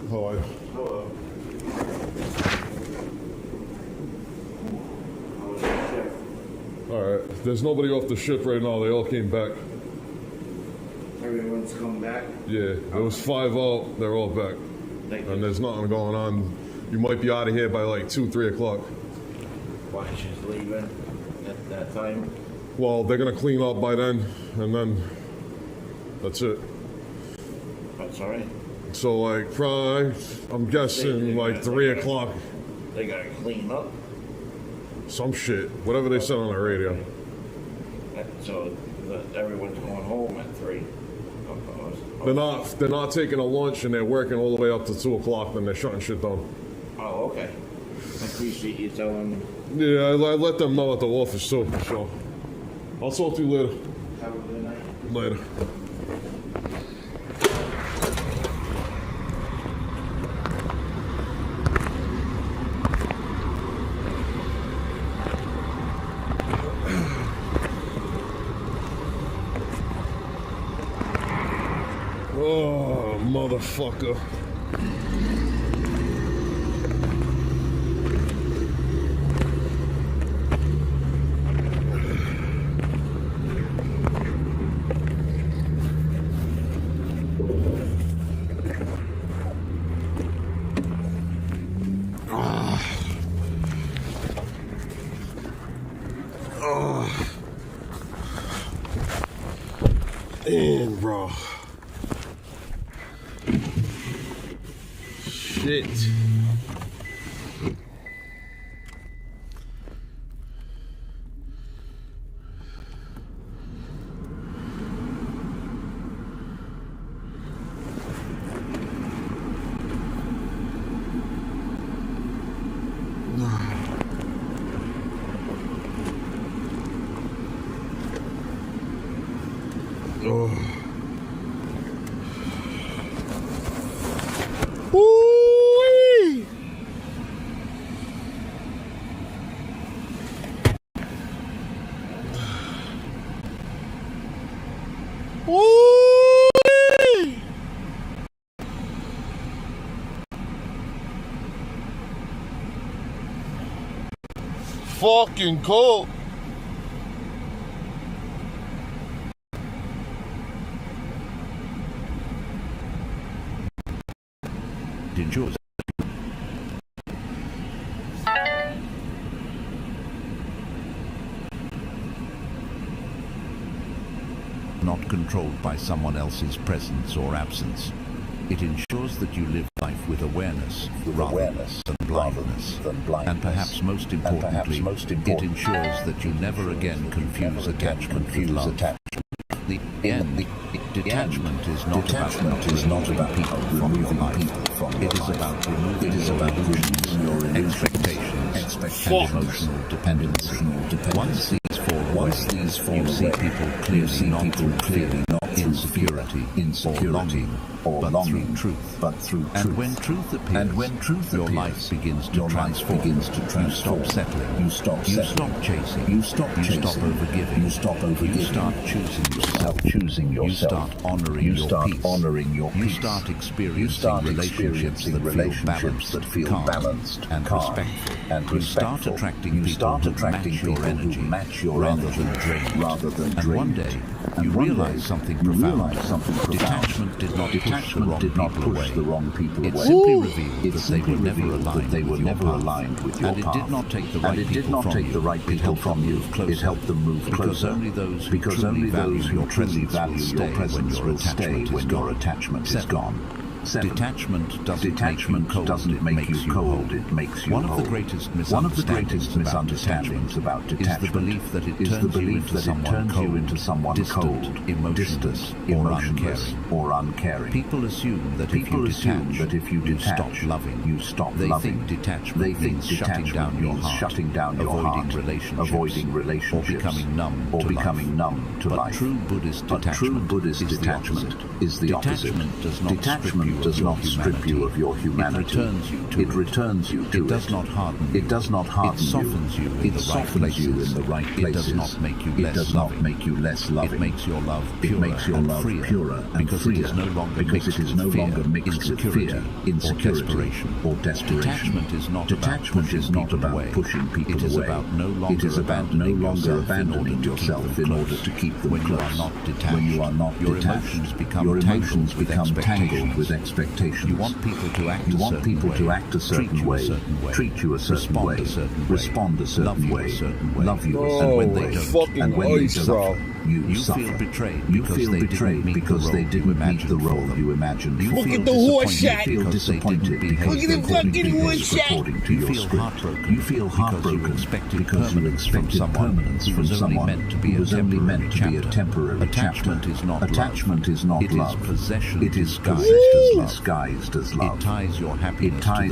Hello. Alright, there's nobody off the ship right now, they all came back. Everyone's come back? Yeah, there was 5 out, they're all back. And there's nothing going on. You might be out of here by like 2, 3 o'clock. Why she's leaving at that time? Well, they're gonna clean up by then, and then that's it. That's all right. So like, probably, I'm guessing like 3 o'clock. They gotta clean up. Some shit, whatever they said on the radio. So everyone's going home at 3. They're not taking a lunch, and they're working all the way up to 2 o'clock, then they're shutting shit down. Oh, okay. I appreciate you telling me. Yeah, I let them know at the office too, so. I'll talk to you later. Have a good night. Later. Oh, motherfucker. Man, bro. Shit. Oh. Woo-wee! Woo-wee! Fucking cold. Endures. Not controlled by someone else's presence or absence. It ensures that you live life with awareness rather than blindness. And perhaps most importantly, it ensures that you never again confuse attachment with love. The end. Detachment is not about people from your life. It is about removing your expectations and emotional dependency. Once these fall you see people clearly not through insecurity or longing, but through truth. And when truth appears, your life begins to transform. You stop settling. You stop chasing. You stop overgiving. You start choosing yourself. You start honoring your peace. You start experiencing relationships that feel balanced and respectful. You start attracting people who match your energy rather than drain. And one day, you realize something profound. Detachment did not push the wrong people away. It simply revealed that they were never aligned with your path. And it did not take the right people from you. It helped them move closer. Because only those who truly value your presence will stay when your attachment is gone. 7. Detachment doesn't make you cold, it makes you whole. One of the greatest misunderstandings about detachment is the belief that it turns you into someone cold, emotionless, or uncaring. People assume that if you detach, you stop loving. They think detachment means shutting down your heart, avoiding relationships, or becoming numb to life. But true Buddhist detachment is the opposite. Detachment does not strip you of your humanity. It returns you to it. It does not harden you. It softens you in the right places. It does not make you less loving. It makes your love purer and freer because it is no longer mixed with fear, insecurity, or desperation. Detachment is not about pushing people away. It is about no longer abandoning yourself in order to keep them close. When you are not detached, your emotions become tangled with expectations. You want people to act a certain way, treat you a certain way, respond a certain way, love you a certain way. And when they don't, You feel betrayed because they didn't meet the role you imagined. You Look at the horse shot. feel disappointed because Look at the fucking horse shot. according to your script. You feel heartbroken because you expected permanence from someone who was only meant to be a temporary chapter. Attachment is not love. It is possession disguised as love. It ties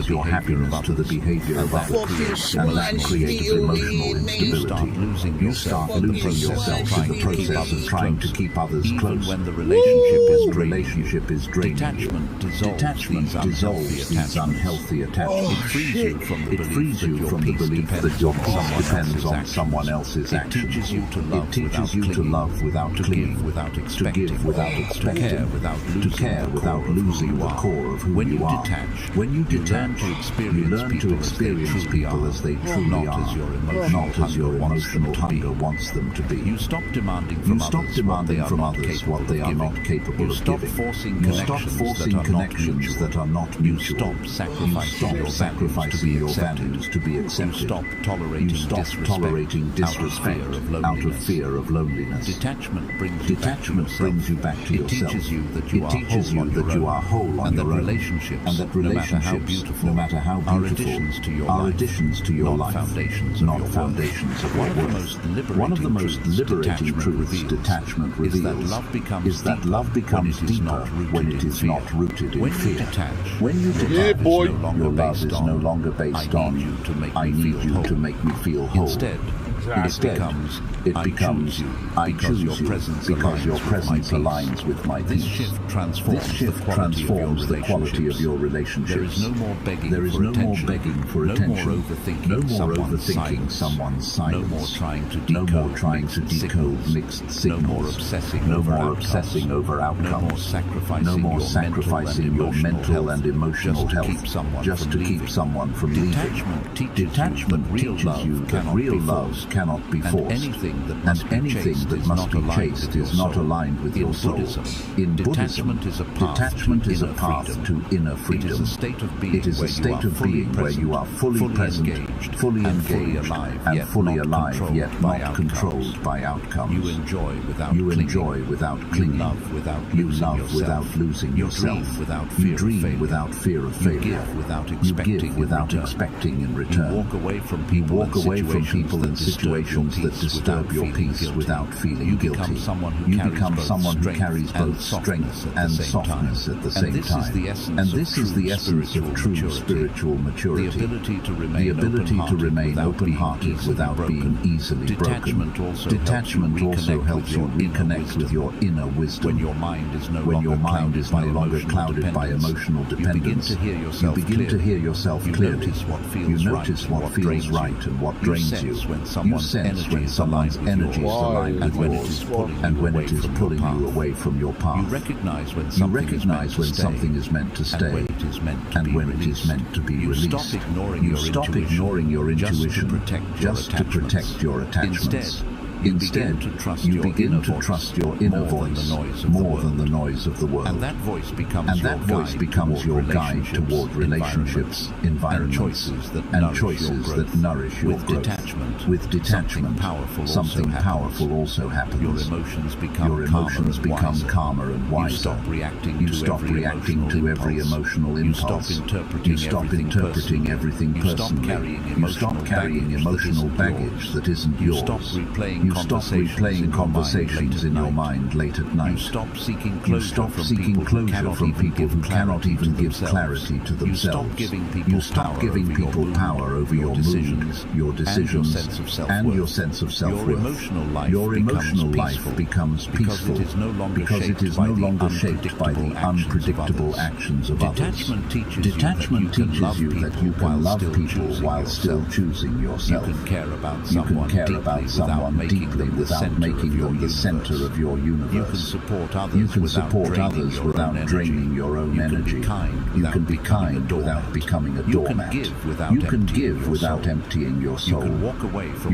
your happiness to the behavior of others, and that creates emotional instability. You start losing yourself in the process of trying to keep others close. when the relationship is draining. Detachment dissolves these unhealthy attachments. It frees you from the belief that your peace depends on someone else's action. It teaches you to love without clinging, to give without expecting, to care without losing the core of who you are. When you detach, you learn to experience people as they truly are, not as your emotional hunger wants them to be. You stop demanding from others what they are not capable of giving. You stop forcing connections that are not mutual. You stop sacrificing your values to be accepted. You stop tolerating disrespect out of fear of loneliness. Detachment brings you back to yourself. It teaches you that you are whole on your own, and that relationships, no matter how beautiful, are additions to your life, not foundations of your worth. One of the most liberating truths detachment reveals is that love becomes deeper when it is not rooted in fear. When you detach, your love is no longer based on "I need you to make me feel whole." Instead, it becomes I choose you because your presence aligns with my peace. This shift transforms the quality of your relationships. There is no more begging for attention. No more overthinking someone's silence. No more trying to decode mixed signals. No more obsessing over outcomes. No more sacrificing your mental and emotional health just to keep someone from leaving. Detachment teaches you that real love cannot be forced, and anything that must be chased is not aligned with your soul. In Buddhism, detachment is a path to inner freedom. It is a state of being where you are fully present, fully engaged, and fully alive, yet not controlled by outcomes. You enjoy without clinging. You love without losing yourself. You dream without fear of failure. You give without expecting in return. You walk away from people and situations that disturb your peace without feeling guilty. You become someone who carries both strength and softness at the same time. And this is the essence of true spiritual maturity. The ability to remain open-hearted without being easily broken. Detachment also helps you reconnect with your inner wisdom. When your mind is no longer clouded by emotional dependence, you begin to hear yourself clearly. You notice what feels right and what drains you. You sense when someone's energy is aligned with yours, and when it is pulling you away from your path. You recognize when something is meant to stay, and when it is meant to be released. You stop ignoring your intuition just to protect your attachments. Instead, you begin to trust your inner voice more than the noise of the world. And that voice becomes your guide toward relationships, environments, and choices that nourish your growth. With detachment, something powerful also happens. Your emotions become calmer and wiser. You stop reacting to every emotional impulse. You stop interpreting everything personally. You stop carrying emotional baggage that isn't yours. You stop replaying conversations in your mind late at night. You stop seeking closure from people who cannot even give clarity to themselves. You stop giving people power over your moods, your decisions, and your sense of self-worth. Your emotional life becomes peaceful because it is no longer shaped by the unpredictable actions of others. Detachment teaches you that you can love people while still choosing yourself. You can care about someone deeply without making them the center of your universe. You can support others without draining your own energy. You can be kind without becoming a doormat. You can give without emptying your soul. You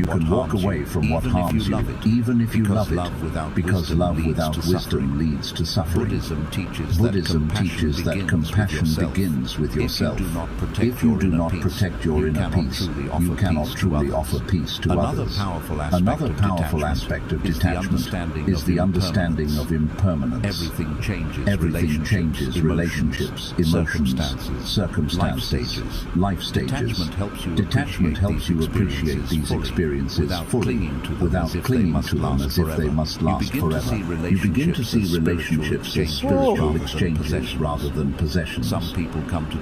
can walk away from what harms you, even if you love it, because love without wisdom leads to suffering. Buddhism teaches that compassion begins with yourself. If you do not protect your inner peace, you cannot truly offer peace to others. Another powerful aspect of detachment is the understanding of impermanence. Everything changes relationships, emotions, circumstances, life stages. Detachment helps you appreciate these experiences fully, without clinging to them as if they must last forever. You begin to see relationships as spiritual exchanges rather than possessions. Some people come to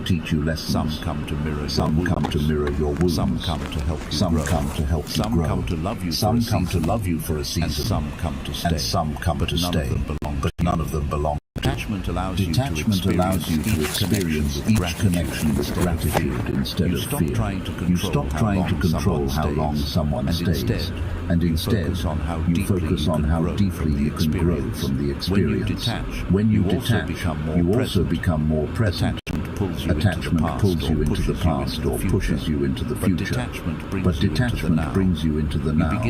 teach you lessons. Some come to mirror your wounds. Some come to help you Some grow. come to help you Some grow. come to love you Some for a come to season. love you for a season. And some come to stay. And some come to stay. But none of them belong. Detachment allows Detachment allows you to experience each connection with gratitude instead of fear. You stop trying to control how long someone stays, and instead you focus on how deeply you can grow from the experience. When you detach, you also become more present. Attachment pulls you into the past or pushes you into the future. But detachment brings you into the now. You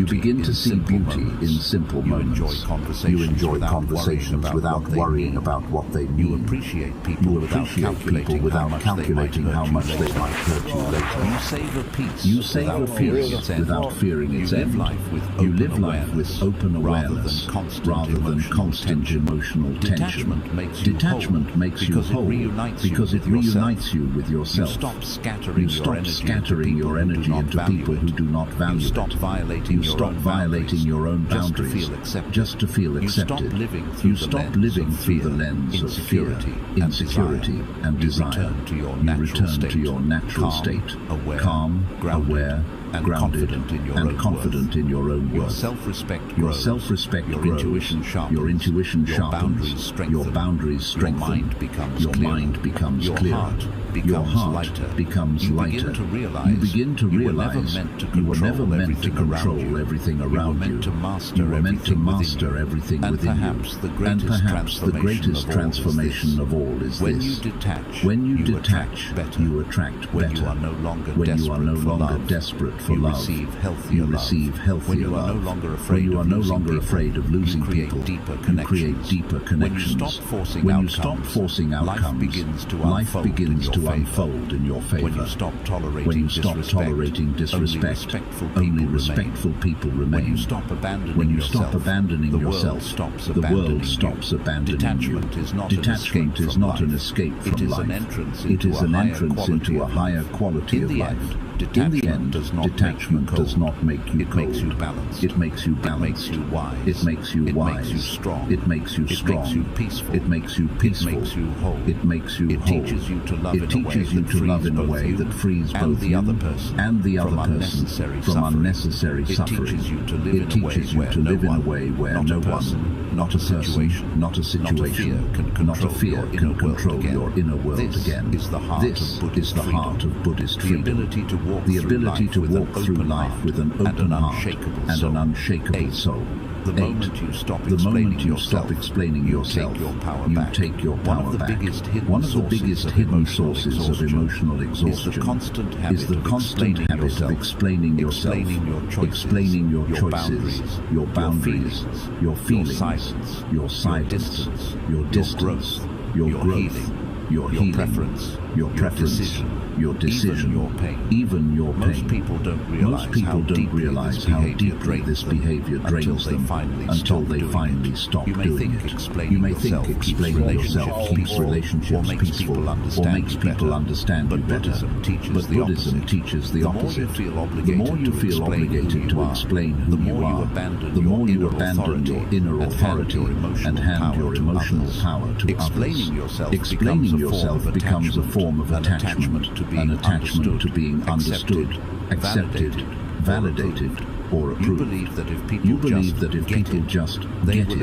begin to see beauty in simple moments. You enjoy conversations without worrying about what they mean. You appreciate people without calculating how much they might hurt you later. You savor peace without fearing its end. You live life with open awareness rather than constant emotional tension. Detachment makes you whole because it reunites you with yourself. You stop scattering your energy into people who do not value it. You stop violating your own boundaries just to feel accepted. You stop living through the lens of fear, insecurity, and desire. You return to your natural state, calm, aware, grounded, and confident in your own worth. Your self-respect grows, your intuition sharpens, your boundaries strengthen, your mind becomes clearer, your heart becomes lighter. You begin to realize you were never meant to control everything around you. You were meant to master everything within you. And perhaps the greatest transformation of all is this. When you detach, you attract better. When you are no longer desperate for love, you receive healthier love. When you are no longer afraid of losing people, you create deeper connections. When you stop forcing outcomes, life begins to unfold in your favor. When you stop tolerating disrespect, only respectful people remain. When you stop abandoning yourself, the world stops abandoning you. Detachment is not an escape from life. It is an entrance into a higher quality of life. In the end, detachment does not make you cold. It makes you balanced. It makes you wise. It makes you strong. It makes you peaceful. It makes you whole. It teaches you to love in a way that frees both you and the other person from unnecessary suffering. It teaches you to live in a way where no one, not a person, not a situation, not a fear can control your inner world again. This is the heart of Buddhist freedom. The ability to walk through life with an open heart and an unshakable soul. The moment you stop explaining yourself, you take your power back. One of the biggest hidden sources of emotional exhaustion is the constant habit of explaining yourself, explaining your choices, your boundaries, your feelings, your silence, your distance, your growth, your healing, your preference, your decision, even your pain. Most people don't realize how deeply this behavior drains them until they finally stop doing it. You may think explaining yourself keeps relationships peaceful or makes people understand you better, but Buddhism teaches the opposite. The more you feel obligated to explain who you are, the more you abandon your inner authority and hand your emotional power to others. Explaining yourself becomes a form of attachment, an attachment to being understood, accepted, validated, or approved. You believe that if people just get it, they will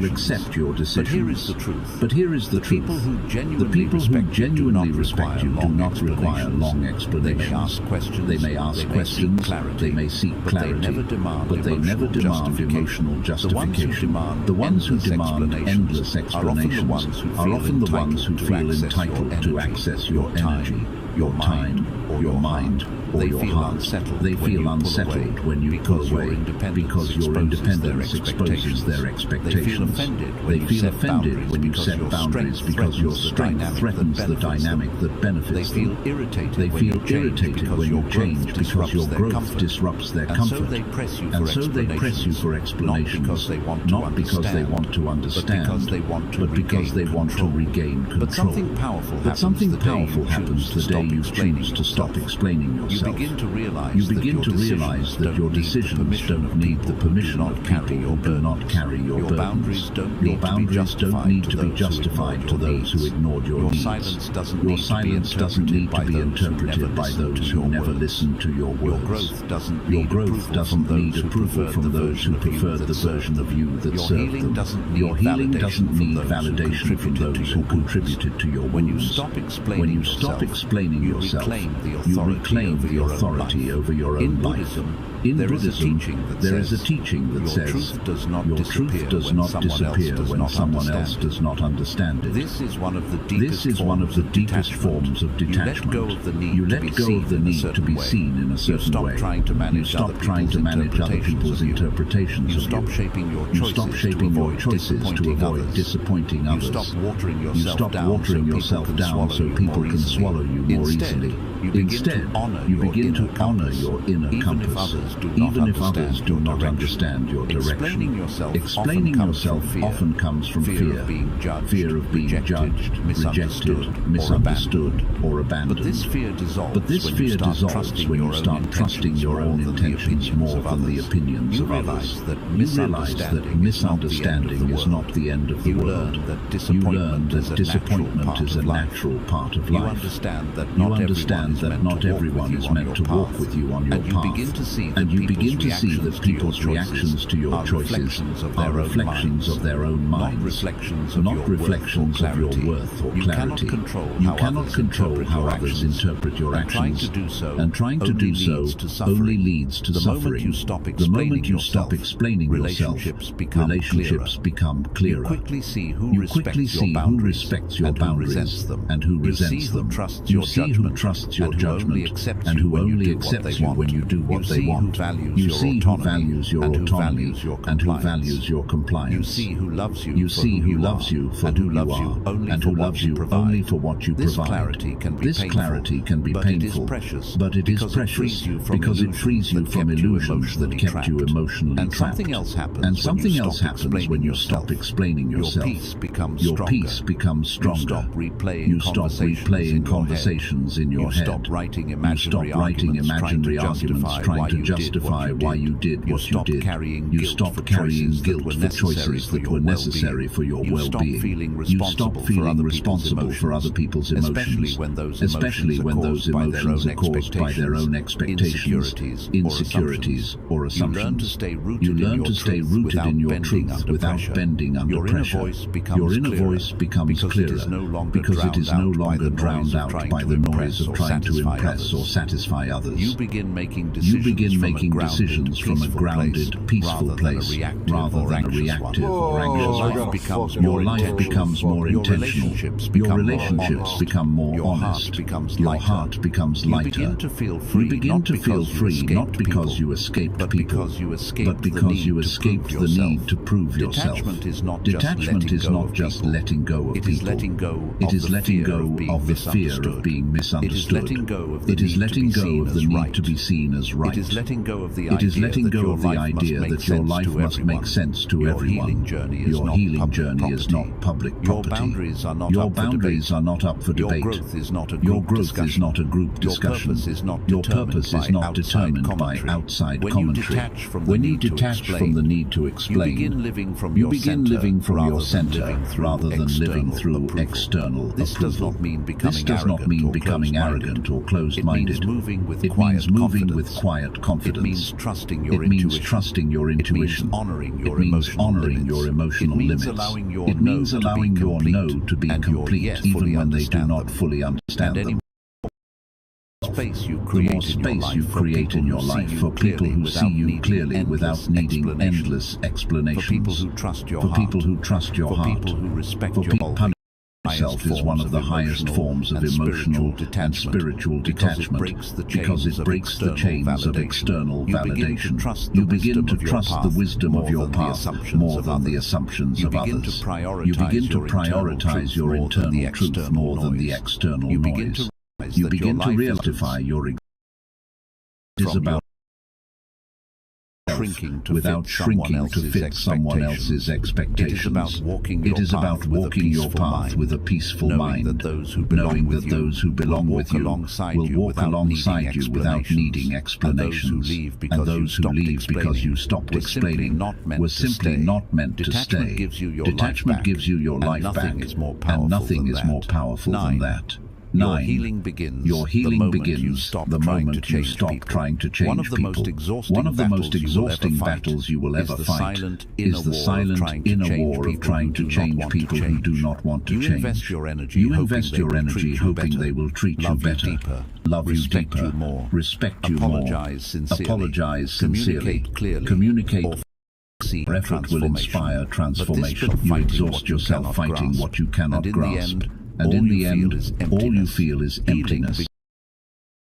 accept your decisions. But here is the truth. The people who genuinely respect you do not require long explanations. They may ask questions, they may seek clarity, but they never demand emotional justification. The ones who demand endless explanations are often the ones who feel entitled to access your energy, your time, your mind or your heart. They feel unsettled when you pull away because your independence exposes their expectations. They feel offended when you set boundaries because your strength threatens the dynamic that benefits them. They feel irritated when you change because your growth disrupts their comfort. And so they press you for explanations, not because they want to understand, but because they want to regain control. But something powerful happens the day you choose to stop explaining yourself. You begin to realize that your decisions don't need the permission of people who do not carry your burdens. Your boundaries don't need to be justified to those who ignored your needs. Your silence doesn't need to be interpreted by those who never listened to your words. Your growth doesn't need approval from those who preferred the version of you that served them. Your healing doesn't need validation from those who contributed to your wounds. When you stop explaining yourself, you reclaim the authority over your own life. In Buddhism, there is a teaching that says, your truth does not disappear when someone else does not understand it. This is one of the deepest forms of detachment. You let go of the need to be seen in a certain way. You stop trying to manage other people's interpretations of you. You stop shaping your choices to avoid disappointing others. You stop watering yourself down so people can swallow you more easily. Instead, you begin to honor your inner compass, even if others do not understand your direction. Explaining yourself often comes from fear of being judged, rejected, misunderstood, or abandoned. But this fear dissolves when you start trusting your own intentions more than the opinions of others. You realize that misunderstanding is not the end of the world. You learn that disappointment is a natural part of life. You understand that not everyone is meant to walk with you on your path. And you begin to see that people's reactions to your choices are reflections of their own minds, not reflections of your worth or clarity. You cannot control how others interpret your actions, and trying to do so only leads to suffering. The moment you stop explaining yourself, relationships become clearer. You quickly see who respects your boundaries and who resents them. You see who trusts your judgment and who only accepts you when you do what they want. You see who values your autonomy and who values your compliance. You see who loves you for who you are and who loves you only for what you provide. This clarity can be painful, but it is precious because it frees you from illusions that kept you emotionally trapped. And something else happens when you stop explaining yourself. Your peace becomes stronger. You stop replaying conversations in your head. You stop writing imaginary arguments trying to justify why you did what you did. You stop carrying guilt for choices that were necessary for your well-being. You stop feeling responsible for other people's emotions, especially when those emotions are caused by their own expectations, insecurities, or assumptions. You learn to stay rooted in your truth without bending under pressure. Your inner voice becomes clearer because it is no longer drowned out by the noise of trying to impress or satisfy others. You begin making decisions from a grounded, peaceful place rather than a reactive or anxious one. Your life becomes more intentional. Your relationships become more honest. Your heart becomes lighter. You begin to feel free not because you escaped people, but because you escaped the need to prove yourself. Detachment is not just letting go of people. It is letting go of the fear of being misunderstood. It is letting go of the need to be seen as right. It is letting go of the idea that your life must make sense to everyone. Your healing journey is not public property. Your boundaries are not up for debate. Your growth is not a group discussion. Your purpose is not determined by outside commentary. When you detach from the need to explain, you begin living from your center rather than living through external approval. This does not mean becoming arrogant or closed-minded. It means moving with quiet confidence. It means trusting your intuition. It means honoring your emotional limits. It means allowing your no to be complete even when they do not fully understand them. The more space you create in your life for people who see you clearly without needing endless explanations, for people who trust your heart, for people who respect your yourself is one of the highest forms of emotional and spiritual detachment because it breaks the chains of external validation. You begin to trust the wisdom of your path more than the assumptions of others. You begin to prioritize your internal truth more than the external noise. You begin to realistify your existence is about without shrinking to fit someone else's expectations. It is about walking your path with a peaceful mind, knowing that those who belong with you will walk alongside you without needing explanations, and those who leave because you stopped explaining were simply not meant to stay. Detachment gives you your life back, and nothing is more powerful than that. 9. Your healing begins the moment you stop trying to change people. One of the most exhausting battles you will ever fight is the silent inner war of trying to change people who do not want to change. You invest your energy hoping they will treat you better, love you deeper, respect you more, apologize sincerely, communicate. Your effort will inspire transformation. You exhaust yourself fighting what you cannot grasp. And in the end, all you feel is emptiness.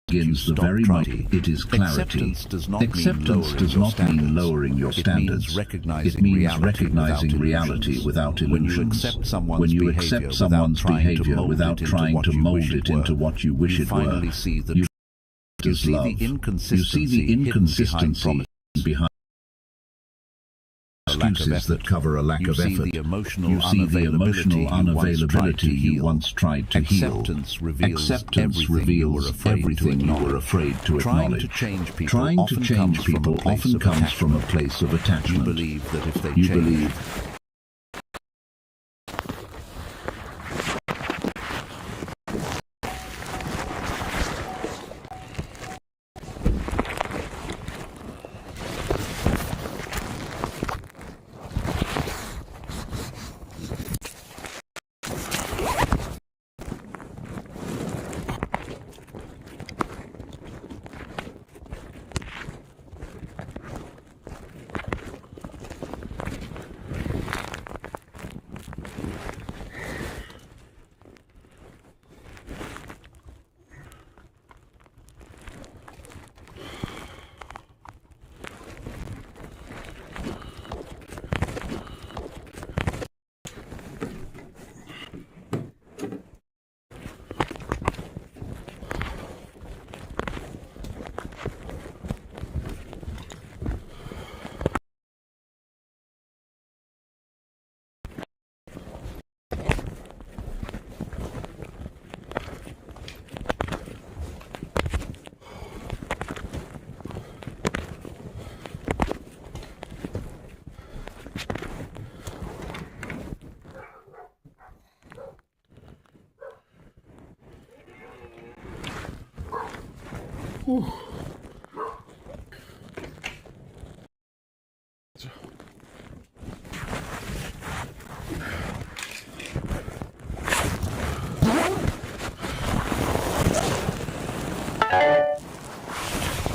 Begins the very moment it is clarity. Acceptance does not mean lowering your standards. It means recognizing reality without illusions. When you accept someone's behavior without trying to mold it into what you wish it were, you see it as love. You see the inconsistency behind excuses that cover a lack of effort. You see the emotional unavailability you once tried to heal. Acceptance reveals everything you were afraid to acknowledge. Trying to change people often comes from a place of attachment. You believe Whew.